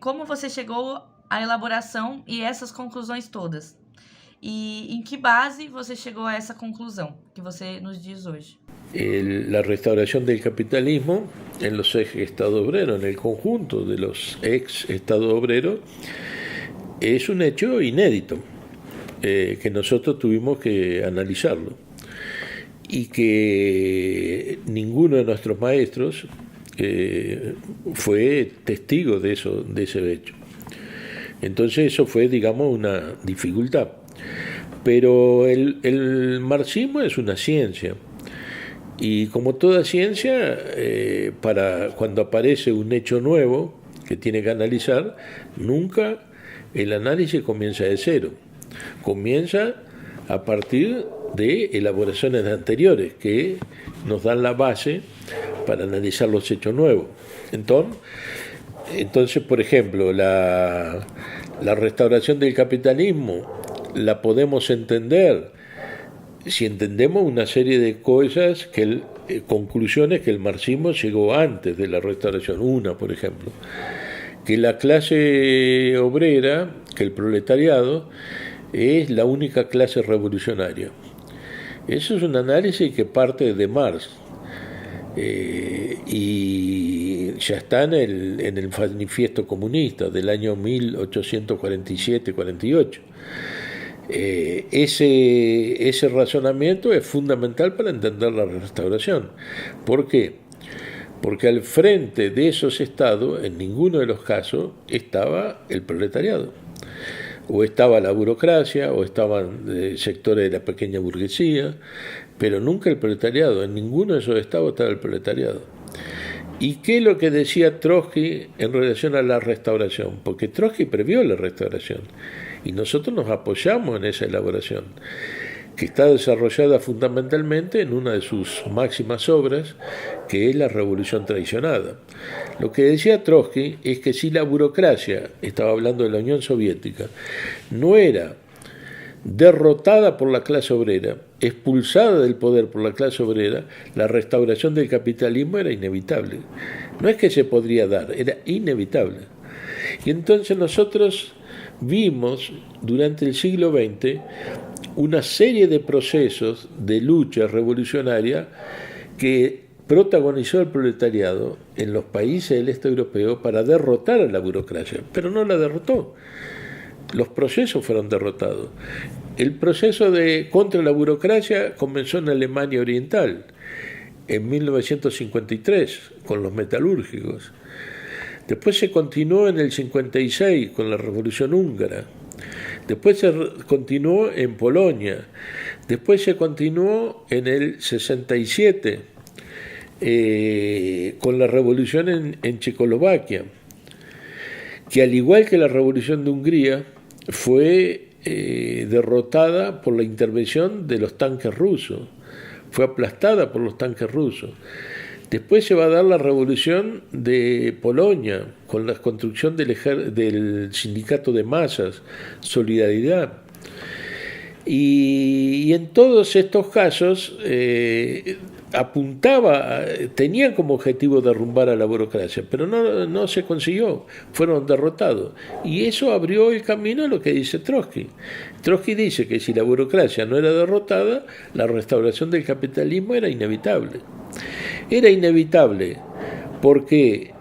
como você chegou à elaboração e essas conclusões todas? E em que base você chegou a essa conclusão que você nos diz hoje? La restauración del capitalismo en los ex estados obreros, en el conjunto de los ex estados obreros, es un hecho inédito que nosotros tuvimos que analizarlo y que ninguno de nuestros maestros fue testigo de ese hecho. Entonces eso fue, digamos, una dificultad. Pero el marxismo es una ciencia. Y como toda ciencia, cuando aparece un hecho nuevo que tiene que analizar, nunca el análisis comienza de cero. Comienza a partir de elaboraciones anteriores que nos dan la base para analizar los hechos nuevos. Entonces, por ejemplo, la restauración del capitalismo la podemos entender si entendemos una serie de cosas, conclusiones que el marxismo llegó antes de la restauración. Una, por ejemplo, que la clase obrera, que el proletariado, es la única clase revolucionaria. Eso es un análisis que parte de Marx y ya está en el Manifiesto Comunista del año 1847-48. Ese razonamiento es fundamental para entender la restauración. ¿Por qué? Porque al frente de esos estados, en ninguno de los casos, estaba el proletariado. O estaba la burocracia, o estaban sectores de la pequeña burguesía, pero nunca el proletariado. En ninguno de esos estados estaba el proletariado. ¿Y qué es lo que decía Trotsky en relación a la restauración? Porque Trotsky previó la restauración y nosotros nos apoyamos en esa elaboración, que está desarrollada fundamentalmente en una de sus máximas obras, que es la Revolución Traicionada. Lo que decía Trotsky es que si la burocracia, estaba hablando de la Unión Soviética, no era derrotada por la clase obrera, expulsada del poder por la clase obrera, la restauración del capitalismo era inevitable. No es que se podría dar, era inevitable. Y entonces nosotros vimos durante el siglo XX una serie de procesos de lucha revolucionaria que protagonizó el proletariado en los países del este europeo para derrotar a la burocracia, pero no la derrotó. Los procesos fueron derrotados. El proceso contra la burocracia comenzó en Alemania Oriental en 1953 con los metalúrgicos. Después se continuó en el 56 con la Revolución Húngara. Después se continuó en Polonia. Después se continuó en el 67 con la revolución en Checoslovaquia, que al igual que la Revolución de Hungría fue derrotada por la intervención de los tanques rusos, fue aplastada por los tanques rusos. Después se va a dar la revolución de Polonia con la construcción del sindicato de masas, Solidaridad. Y en todos estos casos tenían como objetivo derrumbar a la burocracia, pero no se consiguió, fueron derrotados. Y eso abrió el camino a lo que dice Trotsky. Trotsky dice que si la burocracia no era derrotada, la restauración del capitalismo era inevitable. Era inevitable porque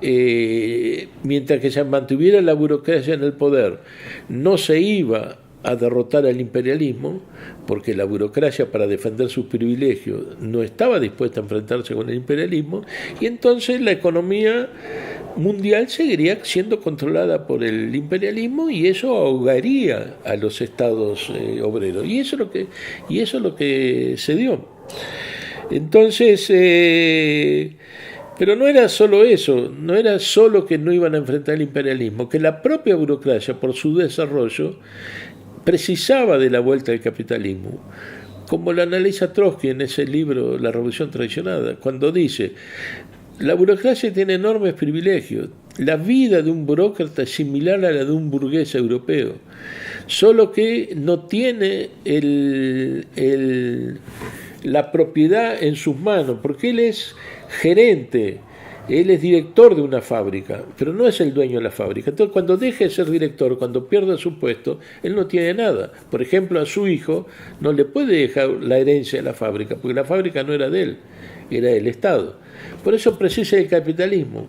mientras que se mantuviera la burocracia en el poder, no se iba a derrotar al imperialismo, porque la burocracia, para defender sus privilegios, no estaba dispuesta a enfrentarse con el imperialismo, y entonces la economía mundial seguiría siendo controlada por el imperialismo y eso ahogaría a los estados obreros. Y eso es lo que se dio. Entonces, pero no era solo eso, no era solo que no iban a enfrentar el imperialismo, que la propia burocracia, por su desarrollo, precisaba de la vuelta al capitalismo, como lo analiza Trotsky en ese libro La Revolución Traicionada, cuando dice: la burocracia tiene enormes privilegios, la vida de un burócrata es similar a la de un burgués europeo, solo que no tiene la propiedad en sus manos, porque él es gerente, él es director de una fábrica, pero no es el dueño de la fábrica. Entonces, cuando deje de ser director, cuando pierda su puesto, él no tiene nada. Por ejemplo, a su hijo no le puede dejar la herencia de la fábrica, porque la fábrica no era de él, era del Estado. Por eso precisa el capitalismo,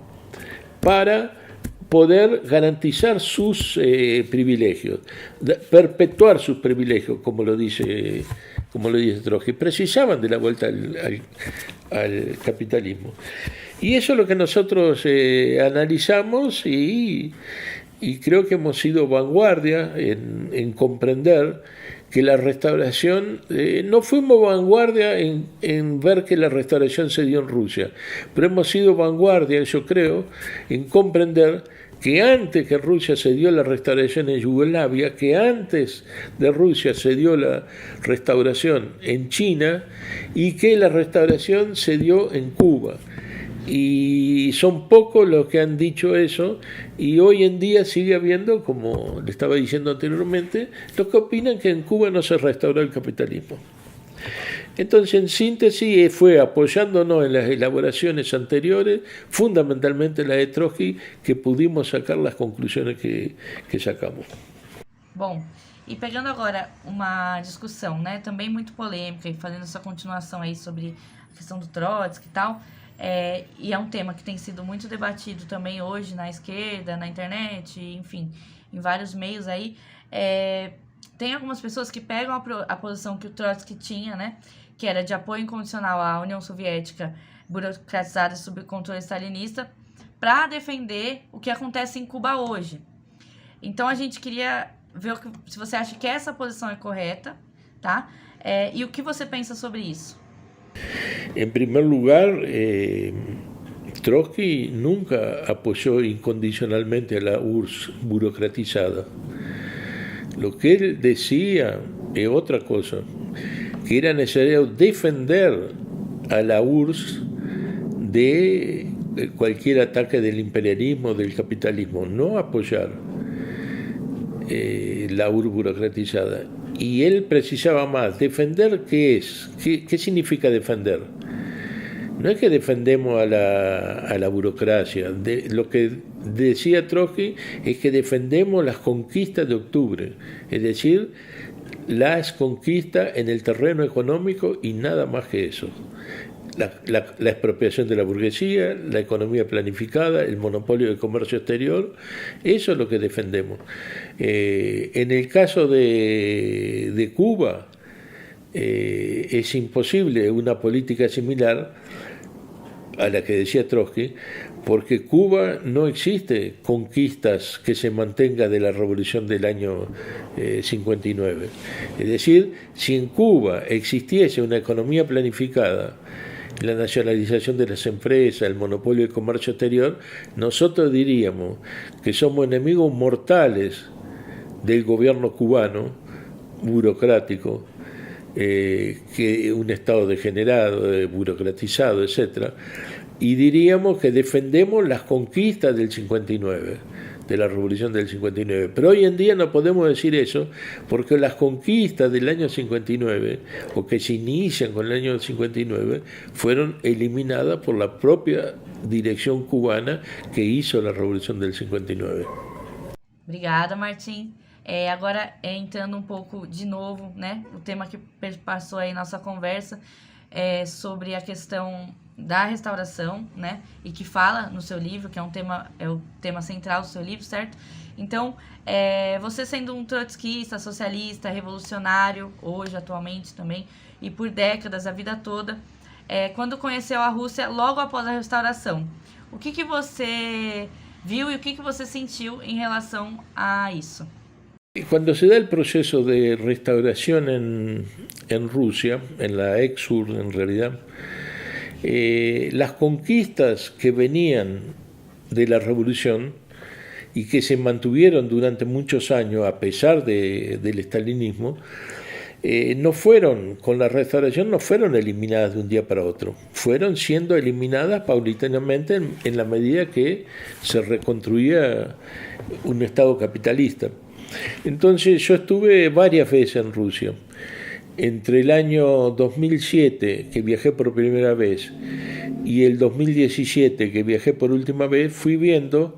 para poder garantizar sus privilegios, perpetuar sus privilegios, como lo dice Trotsky. Precisaban de la vuelta al capitalismo. Y eso es lo que nosotros analizamos y creo que hemos sido vanguardia en comprender que la restauración, no fuimos vanguardia en ver que la restauración se dio en Rusia, pero hemos sido vanguardia, yo creo, en comprender que antes que Rusia se dio la restauración en Yugoslavia, que antes de Rusia se dio la restauración en China y que la restauración se dio en Cuba. Y son pocos los que han dicho eso, y hoy en día sigue habiendo, como le estaba diciendo anteriormente, los que opinan que en Cuba no se restauró el capitalismo. Entonces, en síntesis, fue apoyándonos en las elaboraciones anteriores, fundamentalmente la de Trotsky, que pudimos sacar las conclusiones que sacamos. Bom, E pegando agora uma discussão, né, também muito polêmica, e fazendo essa continuação aí sobre a questão do Trotsky e tal, e é um tema que tem sido muito debatido também hoje na esquerda, na internet, enfim, em vários meios aí, tem algumas pessoas que pegam a posição que o Trotsky tinha, né, que era de apoio incondicional à União Soviética burocratizada sob controle stalinista, para defender o que acontece em Cuba hoje. Então a gente queria ver se você acha que essa posição é correta, tá? E o que você pensa sobre isso? En primer lugar, Trotsky nunca apoyó incondicionalmente a la URSS burocratizada. Lo que él decía es otra cosa, que era necesario defender a la URSS de cualquier ataque del imperialismo, del capitalismo, no apoyar la URSS burocratizada. Y él precisaba más. ¿Defender qué es? ¿Qué significa defender? No es que defendemos a la burocracia. Lo que decía Trotsky es que defendemos las conquistas de octubre, es decir, las conquistas en el terreno económico y nada más que eso. La expropiación de la burguesía, la economía planificada, el monopolio del comercio exterior, eso es lo que defendemos. En el caso de Cuba, es imposible una política similar a la que decía Trotsky, porque Cuba no existe conquistas que se mantenga de la revolución del año 59. Es decir, si en Cuba existiese una economía planificada, la nacionalización de las empresas, el monopolio del comercio exterior, nosotros diríamos que somos enemigos mortales del gobierno cubano, burocrático, que un Estado degenerado, burocratizado, etc. Y diríamos que defendemos las conquistas del 59, de la revolución del 59. Pero hoy en día no podemos decir eso, porque las conquistas del año 59, o que se inician con el año 59, fueron eliminadas por la propia dirección cubana que hizo la revolución del 59. Obrigada, Martim. Agora, entrando um pouco de novo, né, o tema que passou aí nossa conversa, sobre a questão da restauração, né, e que fala no seu livro, que é o tema central do seu livro, certo? Então, você sendo um trotskista, socialista, revolucionário, hoje, atualmente também, e por décadas, a vida toda, quando conheceu a Rússia logo após a restauração, o que você viu e o que você sentiu em relação a isso? Cuando se da el proceso de restauración en Rusia, en la ex-URSS en realidad, las conquistas que venían de la revolución y que se mantuvieron durante muchos años a pesar del estalinismo, no fueron, con la restauración no fueron eliminadas de un día para otro, fueron siendo eliminadas paulatinamente en la medida que se reconstruía un Estado capitalista. Entonces yo estuve varias veces en Rusia. Entre el año 2007, que viajé por primera vez, y el 2017, que viajé por última vez, fui viendo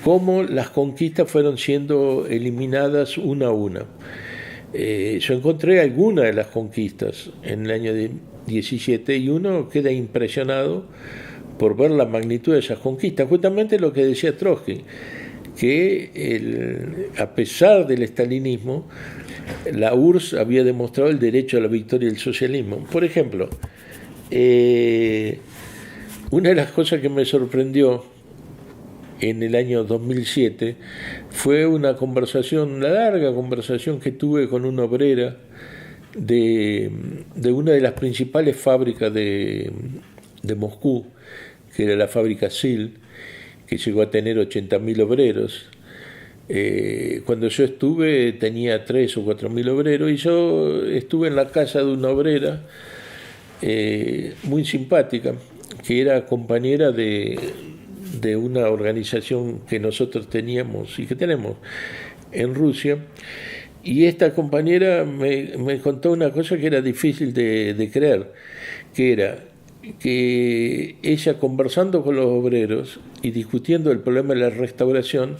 cómo las conquistas fueron siendo eliminadas una a una. Yo encontré algunas de las conquistas en el año 17 y uno queda impresionado por ver la magnitud de esas conquistas. Justamente lo que decía Trotsky, que a pesar del estalinismo, la URSS había demostrado el derecho a la victoria del socialismo. Por ejemplo, una de las cosas que me sorprendió en el año 2007 fue una larga conversación que tuve con una obrera de una de las principales fábricas de Moscú, que era la fábrica SIL, que llegó a tener 80.000 obreros. Cuando yo estuve tenía 3.000 o 4.000 obreros, y yo estuve en la casa de una obrera muy simpática, que era compañera de una organización que nosotros teníamos y que tenemos en Rusia, y esta compañera me contó una cosa que era difícil de creer, que era que ella, conversando con los obreros y discutiendo el problema de la restauración,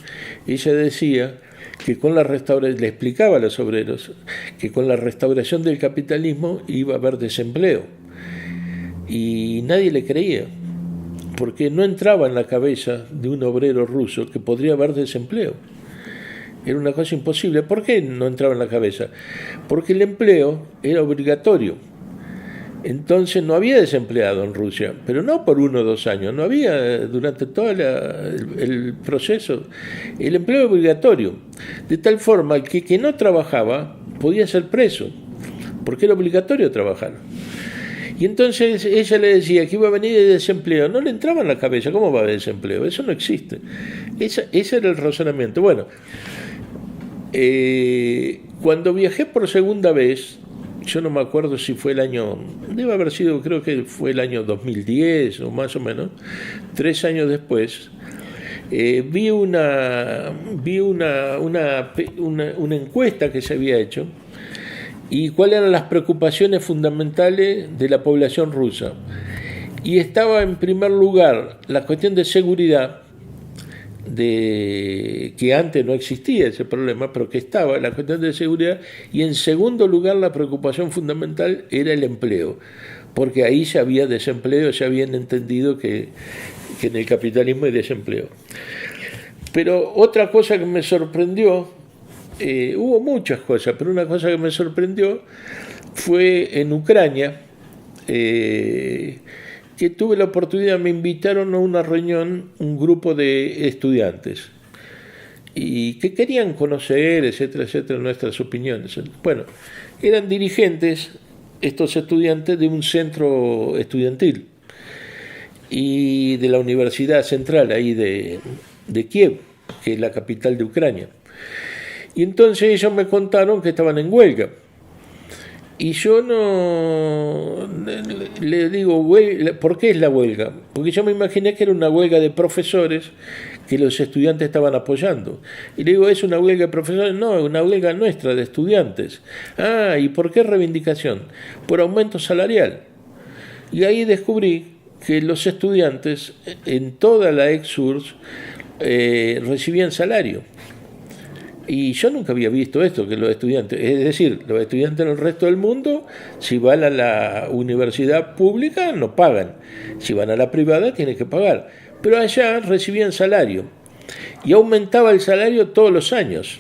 ella decía que con la restauración, le explicaba a los obreros que con la restauración del capitalismo iba a haber desempleo, y nadie le creía, porque no entraba en la cabeza de un obrero ruso que podría haber desempleo. Era una cosa imposible. ¿Por qué no entraba en la cabeza? Porque el empleo era obligatorio. Entonces no había desempleado en Rusia, pero no por 1 o 2 años, no había durante todo el proceso. El empleo era obligatorio, de tal forma que no trabajaba podía ser preso, porque era obligatorio trabajar. Y entonces ella le decía que iba a venir el desempleo. No le entraba en la cabeza, ¿cómo va a haber desempleo? Eso no existe. Ese era el razonamiento. Bueno, cuando viajé por segunda vez, yo no me acuerdo si fue el año, debe haber sido, creo que fue el año 2010 o más o menos, 3 años después, vi una encuesta que se había hecho y cuáles eran las preocupaciones fundamentales de la población rusa. Y estaba en primer lugar la cuestión de seguridad, que antes no existía ese problema, pero que estaba la cuestión de seguridad, y en segundo lugar la preocupación fundamental era el empleo, porque ahí ya había desempleo, ya habían entendido que en el capitalismo hay desempleo. Pero otra cosa que me sorprendió, hubo muchas cosas, pero una cosa que me sorprendió fue en Ucrania, que tuve la oportunidad, me invitaron a una reunión un grupo de estudiantes y que querían conocer, etcétera, etcétera, nuestras opiniones. Bueno, eran dirigentes, estos estudiantes, de un centro estudiantil y de la Universidad Central ahí de Kiev, que es la capital de Ucrania. Y entonces ellos me contaron que estaban en huelga. Y yo no le digo, ¿por qué es la huelga? Porque yo me imaginé que era una huelga de profesores que los estudiantes estaban apoyando. Y le digo, ¿es una huelga de profesores? No, es una huelga nuestra de estudiantes. Ah, ¿y por qué reivindicación? Por aumento salarial. Y ahí descubrí que los estudiantes en toda la ex-URSS recibían salario. Y yo nunca había visto esto, que los estudiantes, es decir, los estudiantes en el resto del mundo, si van a la universidad pública no pagan, si van a la privada tienen que pagar, pero allá recibían salario y aumentaba el salario todos los años.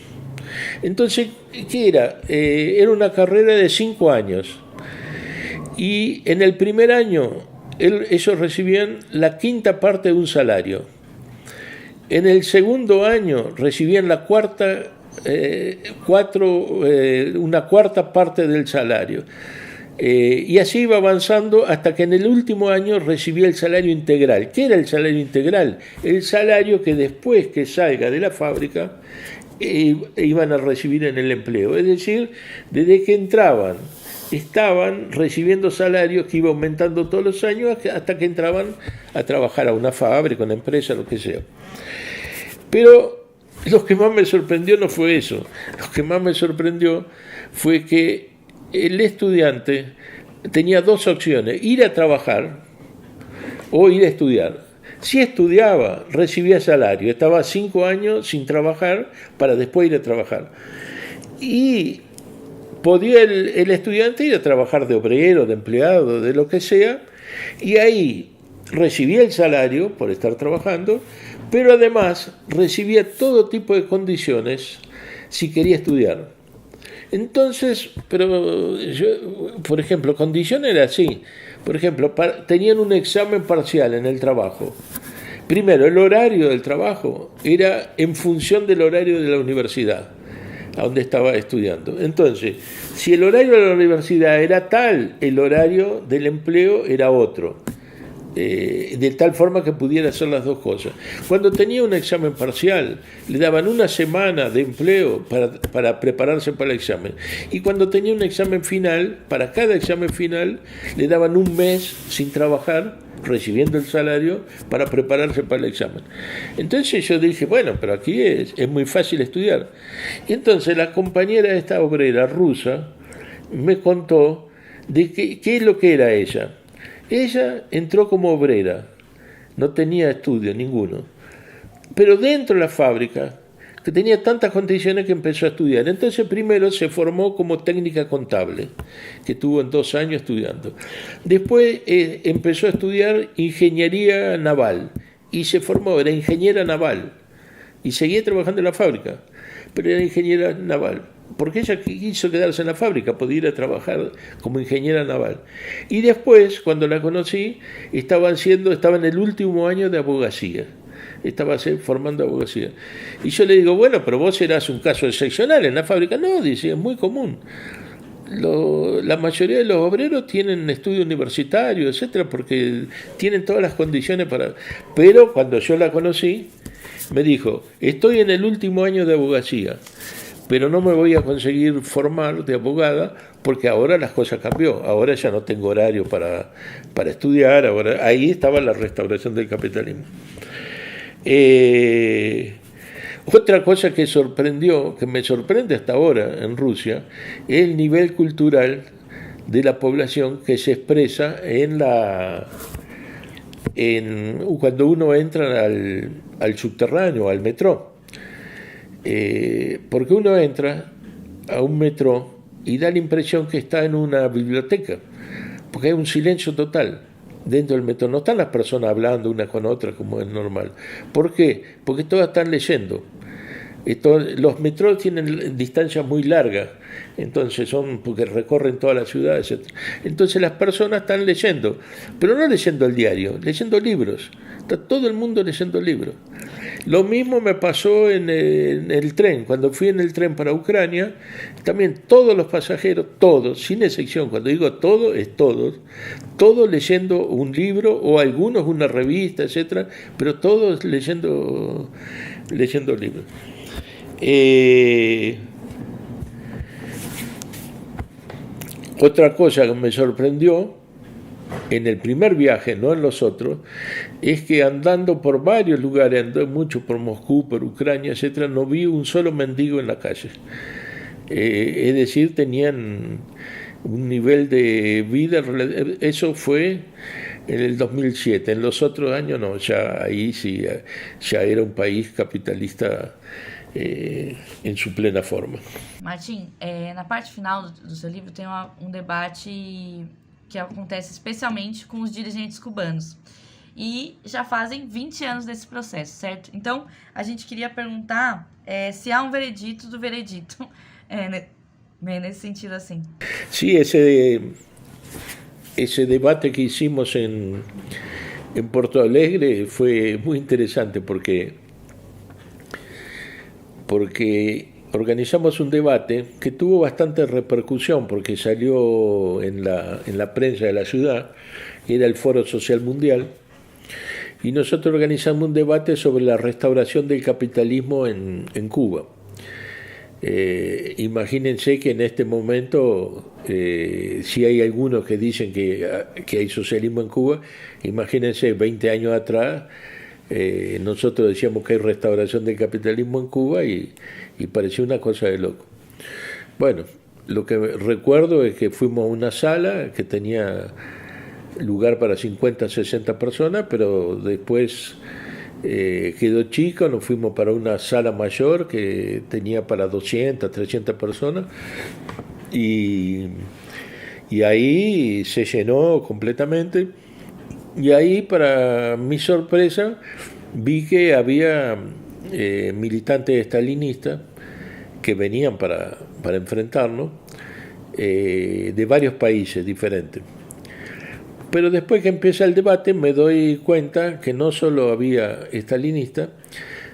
Entonces, ¿qué era? Era una carrera de 5 años y en el primer año ellos recibían la quinta parte de un salario. En el segundo año recibían la una cuarta parte del salario. Y así iba avanzando hasta que en el último año recibía el salario integral. ¿Qué era el salario integral? El salario que después que salga de la fábrica iban a recibir en el empleo. Es decir, desde que entraban estaban recibiendo salarios que iba aumentando todos los años hasta que entraban a trabajar a una fábrica, una empresa, lo que sea. Pero lo que más me sorprendió no fue eso. Lo que más me sorprendió fue que el estudiante tenía 2 opciones: ir a trabajar o ir a estudiar. Si estudiaba, recibía salario. Estaba 5 años sin trabajar para después ir a trabajar. Y podía el estudiante ir a trabajar de obrero, de empleado, de lo que sea, y ahí recibía el salario por estar trabajando, pero además recibía todo tipo de condiciones si quería estudiar. Entonces, pero yo, por ejemplo, condición era así. Por ejemplo, tenían un examen parcial en el trabajo. Primero, el horario del trabajo era en función del horario de la universidad a donde estaba estudiando. Entonces, si el horario de la universidad era tal, el horario del empleo era otro. De tal forma que pudiera hacer las 2 cosas. Cuando tenía un examen parcial, le daban 1 semana de empleo para prepararse para el examen. Y cuando tenía un examen final, para cada examen final, le daban 1 mes sin trabajar, recibiendo el salario, para prepararse para el examen. Entonces yo dije, bueno, pero aquí es muy fácil estudiar. Y entonces la compañera de esta obrera rusa me contó de qué es lo que era ella. Ella entró como obrera, no tenía estudio ninguno, pero dentro de la fábrica, que tenía tantas condiciones que empezó a estudiar. Entonces primero se formó como técnica contable, que estuvo en 2 años estudiando. Después empezó a estudiar ingeniería naval y se formó, era ingeniera naval y seguía trabajando en la fábrica, pero era ingeniera naval. Porque ella quiso quedarse en la fábrica, podía ir a trabajar como ingeniera naval. Y después, cuando la conocí, estaba en el último año de abogacía. Estaba formando abogacía. Y yo le digo, bueno, pero vos serás un caso excepcional en la fábrica. No, dice, es muy común. La mayoría de los obreros tienen estudio universitario, etcétera, porque tienen todas las condiciones para... Pero cuando yo la conocí, me dijo, estoy en el último año de abogacía, pero no me voy a conseguir formar de abogada porque ahora las cosas cambió, ahora ya no tengo horario para estudiar, ahora ahí estaba la restauración del capitalismo. Otra cosa que me sorprende hasta ahora en Rusia, es el nivel cultural de la población que se expresa cuando uno entra al subterráneo, al metro. Porque uno entra a un metro y da la impresión que está en una biblioteca, porque hay un silencio total dentro del metro. No están las personas hablando una con otra como es normal. ¿Por qué? Porque todas están leyendo. Los metros tienen distancias muy largas, entonces porque recorren toda la ciudad, etc. Entonces las personas están leyendo, pero no leyendo el diario, leyendo libros. Está todo el mundo leyendo libros. Lo mismo me pasó en el tren. Cuando fui en el tren para Ucrania, también todos los pasajeros, todos, sin excepción, cuando digo todo, es todos leyendo un libro o algunos una revista, etcétera, pero todos leyendo libros. Otra cosa que me sorprendió en el primer viaje, no en los otros, es que andando por varios lugares, andé mucho por Moscú, por Ucrania, etcétera, no vi un solo mendigo en la calle. Es decir, tenían un nivel de vida, eso fue en el 2007, en los otros años no, ya ahí sí, ya era un país capitalista em sua plena forma. Martim, na parte final do seu livro tem debate que acontece especialmente com os dirigentes cubanos. E já fazem 20 anos desse processo, certo? Então, a gente queria perguntar se há um veredito do veredito, nesse sentido assim. Sí, ese debate que hicimos en Porto Alegre fue muy interesante porque organizamos un debate que tuvo bastante repercusión porque salió en la prensa de la ciudad, era el Foro Social Mundial, y nosotros organizamos un debate sobre la restauración del capitalismo en Cuba. Imagínense que en este momento, si hay algunos que dicen que hay socialismo en Cuba, imagínense 20 años atrás, nosotros decíamos que hay restauración del capitalismo en Cuba y parecía una cosa de loco. Bueno, lo que recuerdo es que fuimos a una sala que tenía lugar para 50, 60 personas, pero después quedó chico, nos fuimos para una sala mayor que tenía para 200, 300 personas y ahí se llenó completamente. Y ahí, para mi sorpresa, vi que había militantes estalinistas que venían para enfrentarnos de varios países diferentes. Pero después que empieza el debate me doy cuenta que no solo había estalinistas,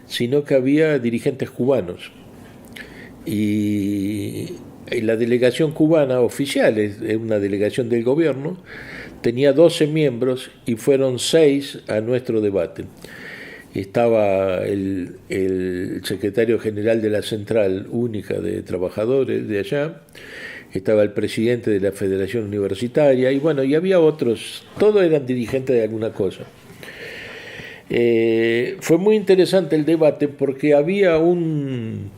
sino que había dirigentes cubanos. Y la delegación cubana oficial, es una delegación del gobierno, tenía 12 miembros y fueron 6 a nuestro debate. Estaba el secretario general de la Central Única de Trabajadores de allá, estaba el presidente de la Federación Universitaria y bueno, y había otros, todos eran dirigentes de alguna cosa. Fue muy interesante el debate porque había un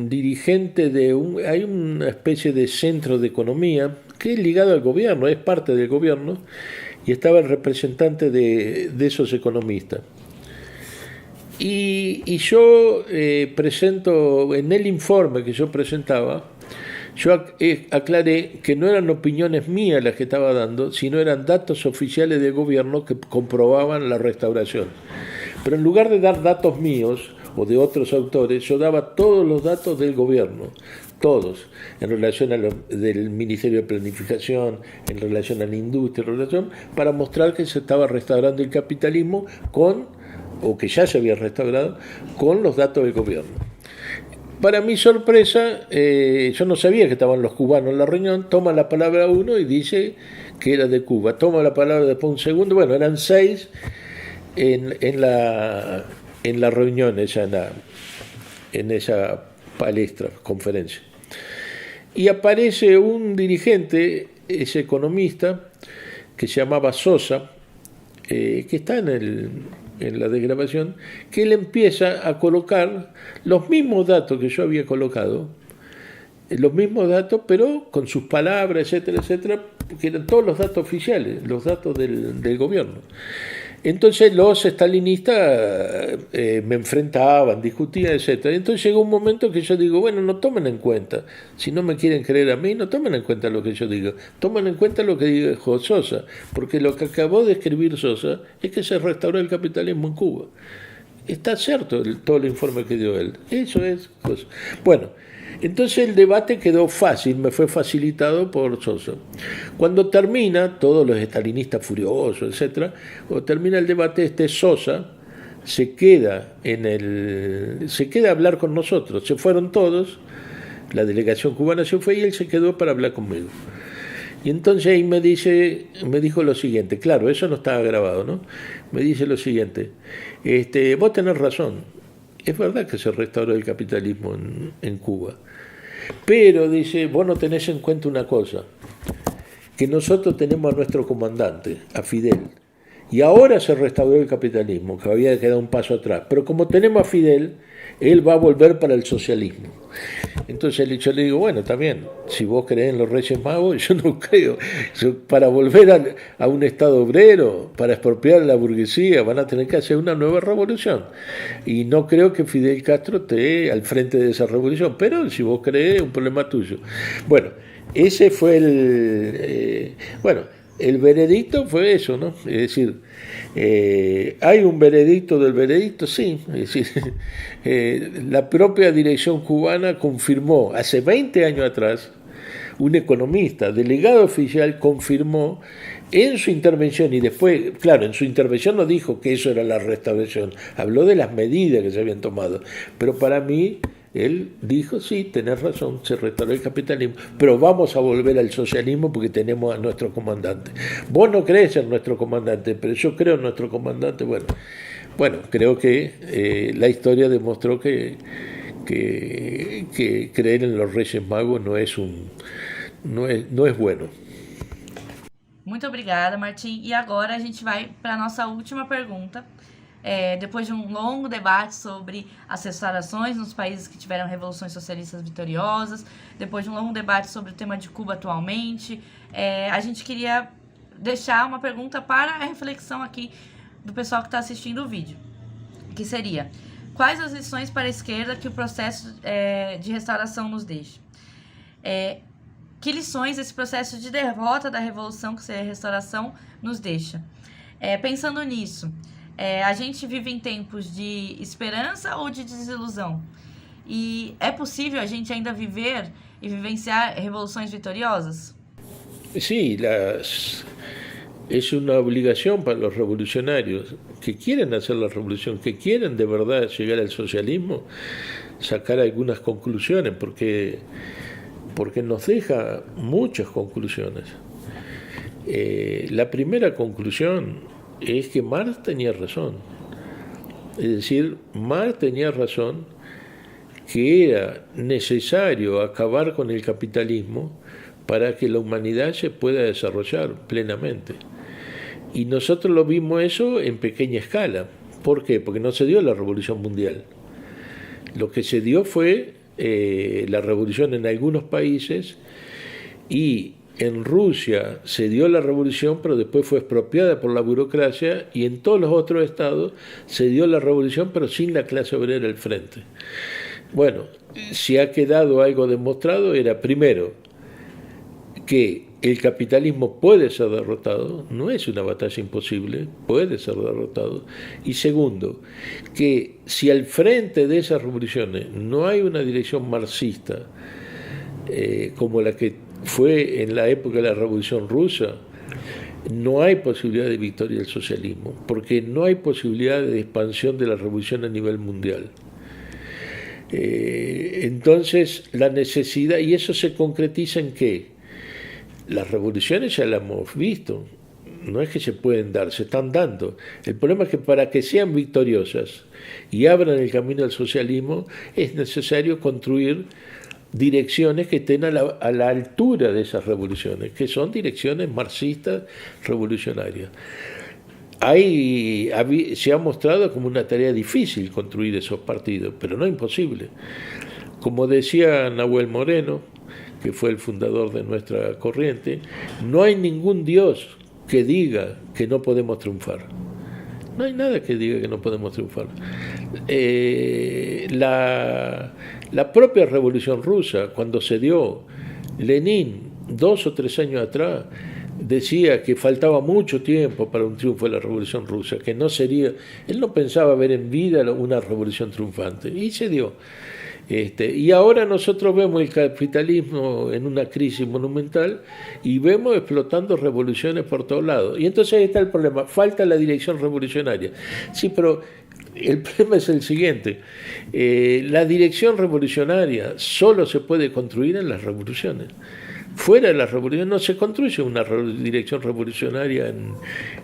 dirigente hay una especie de centro de economía que es ligado al gobierno, es parte del gobierno, y estaba el representante de esos economistas. Y yo presento, en el informe que yo presentaba, yo aclaré que no eran opiniones mías las que estaba dando, sino eran datos oficiales del gobierno que comprobaban la restauración. Pero en lugar de dar datos míos o de otros autores, yo daba todos los datos del gobierno, todos, en relación a del Ministerio de Planificación, en relación a la industria, en relación, para mostrar que se estaba restaurando el capitalismo o que ya se había restaurado, con los datos del gobierno. Para mi sorpresa, yo no sabía que estaban los cubanos en la reunión, toma la palabra uno y dice que era de Cuba, toma la palabra después un segundo, bueno, eran 6 en la reunión, en esa palestra, conferencia. Y aparece un dirigente, ese economista, que se llamaba Sosa, que está en la desgrabación, que él empieza a colocar los mismos datos que yo había colocado, los mismos datos, pero con sus palabras, etcétera, etcétera, que eran todos los datos oficiales, los datos del gobierno. Entonces los estalinistas me enfrentaban, discutían, etcétera. Entonces llegó un momento que yo digo, bueno, no tomen en cuenta, si no me quieren creer a mí, no tomen en cuenta lo que yo digo, tomen en cuenta lo que dijo Sosa, porque lo que acabó de escribir Sosa es que se restauró el capitalismo en Cuba. Está cierto todo el informe que dio él, eso es cosa. Bueno, entonces el debate quedó fácil, me fue facilitado por Sosa. Cuando termina, todos los estalinistas furiosos, etcétera, cuando termina el debate, Sosa se queda a hablar con nosotros. Se fueron todos, la delegación cubana se fue y él se quedó para hablar conmigo. Y entonces ahí me dijo lo siguiente, claro, eso no estaba grabado, ¿no? Me dice lo siguiente, vos tenés razón. Es verdad que se restauró el capitalismo en Cuba. Pero, dice, vos no tenés en cuenta una cosa, que nosotros tenemos a nuestro comandante, a Fidel, y ahora se restauró el capitalismo, que había quedado un paso atrás. Pero como tenemos a Fidel, él va a volver para el socialismo. Entonces yo le digo, bueno, también, si vos creés en los Reyes Magos, yo no creo. Para volver a un Estado obrero, para expropiar a la burguesía, van a tener que hacer una nueva revolución. Y no creo que Fidel Castro esté al frente de esa revolución, pero si vos creés, es un problema tuyo. Bueno, ese fue el veredicto fue eso, ¿no? Es decir, ¿hay un veredicto del veredicto? Sí. Es decir, la propia dirección cubana confirmó, hace 20 años atrás, un economista, delegado oficial, confirmó en su intervención, y después, claro, en su intervención no dijo que eso era la restauración, habló de las medidas que se habían tomado, pero para mí, él dijo, sí, tenés razón, se restauró el capitalismo, pero vamos a volver al socialismo porque tenemos a nuestro comandante. Vos no crees en nuestro comandante, pero yo creo en nuestro comandante. Bueno, creo que la historia demostró que creer en los Reyes Magos no es bueno. Muito obrigada, Martim. E agora a gente vai para a nossa última pergunta. Depois de um longo debate sobre as restaurações nos países que tiveram revoluções socialistas vitoriosas, depois de um longo debate sobre o tema de Cuba atualmente, a gente queria deixar uma pergunta para a reflexão aqui do pessoal que está assistindo o vídeo, que seria: quais as lições para a esquerda que o processo de restauração nos deixa? Que lições esse processo de derrota da revolução, que seria a restauração, nos deixa? Pensando nisso, a gente vive em tempos de esperança ou de desilusão? E é possível a gente ainda viver e vivenciar revoluções vitoriosas? Sí, es una obligación para los revolucionarios que quieren hacer la revolución, que quieren de verdad llegar al socialismo, sacar algunas conclusiones, porque nos deja muchas conclusiones. La primera conclusión es que Marx tenía razón. Es decir, Marx tenía razón que era necesario acabar con el capitalismo para que la humanidad se pueda desarrollar plenamente. Y nosotros lo vimos eso en pequeña escala. ¿Por qué? Porque no se dio la revolución mundial. Lo que se dio fue la revolución en algunos países y en Rusia se dio la revolución, pero después fue expropiada por la burocracia, y en todos los otros estados se dio la revolución, pero sin la clase obrera al frente. Bueno, si ha quedado algo demostrado, era primero que el capitalismo puede ser derrotado, no es una batalla imposible, puede ser derrotado. Y segundo, que si al frente de esas revoluciones no hay una dirección marxista, como la que fue en la época de la Revolución Rusa, no hay posibilidad de victoria del socialismo, porque no hay posibilidad de expansión de la revolución a nivel mundial. Entonces, la necesidad, y eso se concretiza en qué. Las revoluciones ya las hemos visto, no es que se pueden dar, se están dando. El problema es que para que sean victoriosas y abran el camino al socialismo, es necesario construir direcciones que estén a la altura de esas revoluciones, que son direcciones marxistas revolucionarias. Se ha mostrado como una tarea difícil construir esos partidos, pero no imposible. Como decía Nahuel Moreno, que fue el fundador de nuestra corriente, no hay ningún Dios que diga que no podemos triunfar. No hay nada que diga que no podemos triunfar. La propia Revolución Rusa, cuando se dio, Lenin, 2 o 3 años atrás, decía que faltaba mucho tiempo para un triunfo de la Revolución Rusa, que no sería, él no pensaba ver en vida una revolución triunfante, y se dio. Y ahora nosotros vemos el capitalismo en una crisis monumental y vemos explotando revoluciones por todos lados. Y entonces ahí está el problema, falta la dirección revolucionaria. Sí, pero el problema es el siguiente, la dirección revolucionaria solo se puede construir en las revoluciones. Fuera de la revolución no se construye una dirección revolucionaria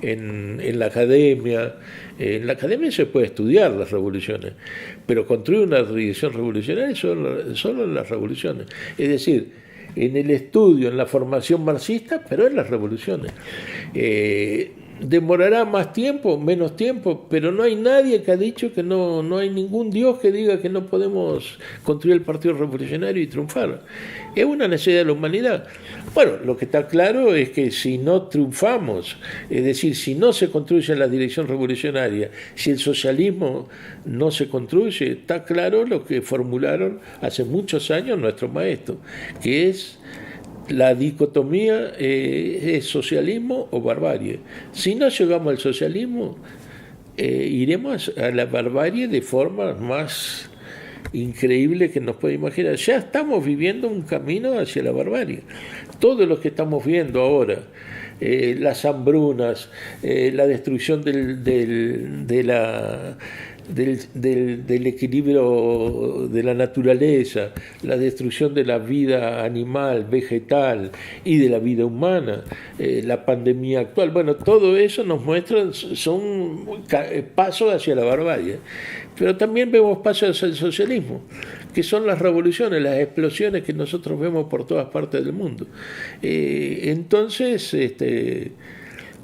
en la academia. En la academia se puede estudiar las revoluciones, pero construir una dirección revolucionaria solo en las revoluciones. Es decir, en el estudio, en la formación marxista, pero en las revoluciones. Demorará más tiempo, menos tiempo, pero no hay nadie que ha dicho que no hay ningún Dios que diga que no podemos construir el Partido Revolucionario y triunfar. Es una necesidad de la humanidad. Bueno, lo que está claro es que si no triunfamos, es decir, si no se construye la dirección revolucionaria, si el socialismo no se construye, está claro lo que formularon hace muchos años nuestros maestros, que es la dicotomía, es socialismo o barbarie. Si no llegamos al socialismo, iremos a la barbarie de forma más increíble que nos puede imaginar. Ya estamos viviendo un camino hacia la barbarie. Todo lo que estamos viendo ahora, las hambrunas, la destrucción del equilibrio de la naturaleza, la destrucción de la vida animal, vegetal y de la vida humana, la pandemia actual, bueno, todo eso nos muestra, son pasos hacia la barbarie, pero también vemos pasos hacia el socialismo, que son las revoluciones, las explosiones que nosotros vemos por todas partes del mundo. Entonces,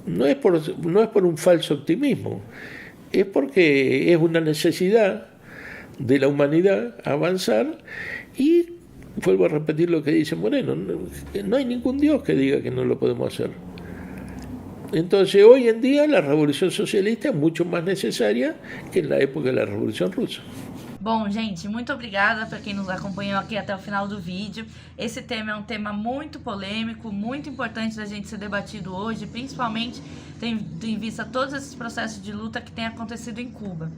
no es por un falso optimismo, es porque es una necesidad de la humanidad avanzar, y vuelvo a repetir lo que dice Moreno, no hay ningún Dios que diga que no lo podemos hacer. Entonces hoy en día la revolución socialista es mucho más necesaria que en la época de la Revolución Rusa. Bom, gente, muito obrigada para quem nos acompanhou aqui até o final do vídeo. Esse tema é um tema muito polêmico, muito importante da gente ser debatido hoje, principalmente tendo em vista todos esses processos de luta que têm acontecido em Cuba.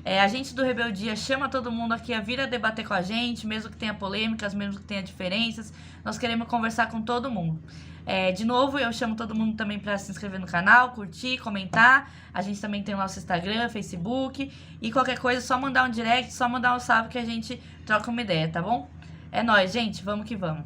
A gente do Rebeldia chama todo mundo aqui a vir a debater com a gente, mesmo que tenha polêmicas, mesmo que tenha diferenças, nós queremos conversar com todo mundo. De novo, eu chamo todo mundo também para se inscrever no canal, curtir, comentar. A gente também tem o nosso Instagram, Facebook. E qualquer coisa, só mandar um direct, só mandar um salve que a gente troca uma ideia, tá bom? É nóis, gente. Vamos que vamos.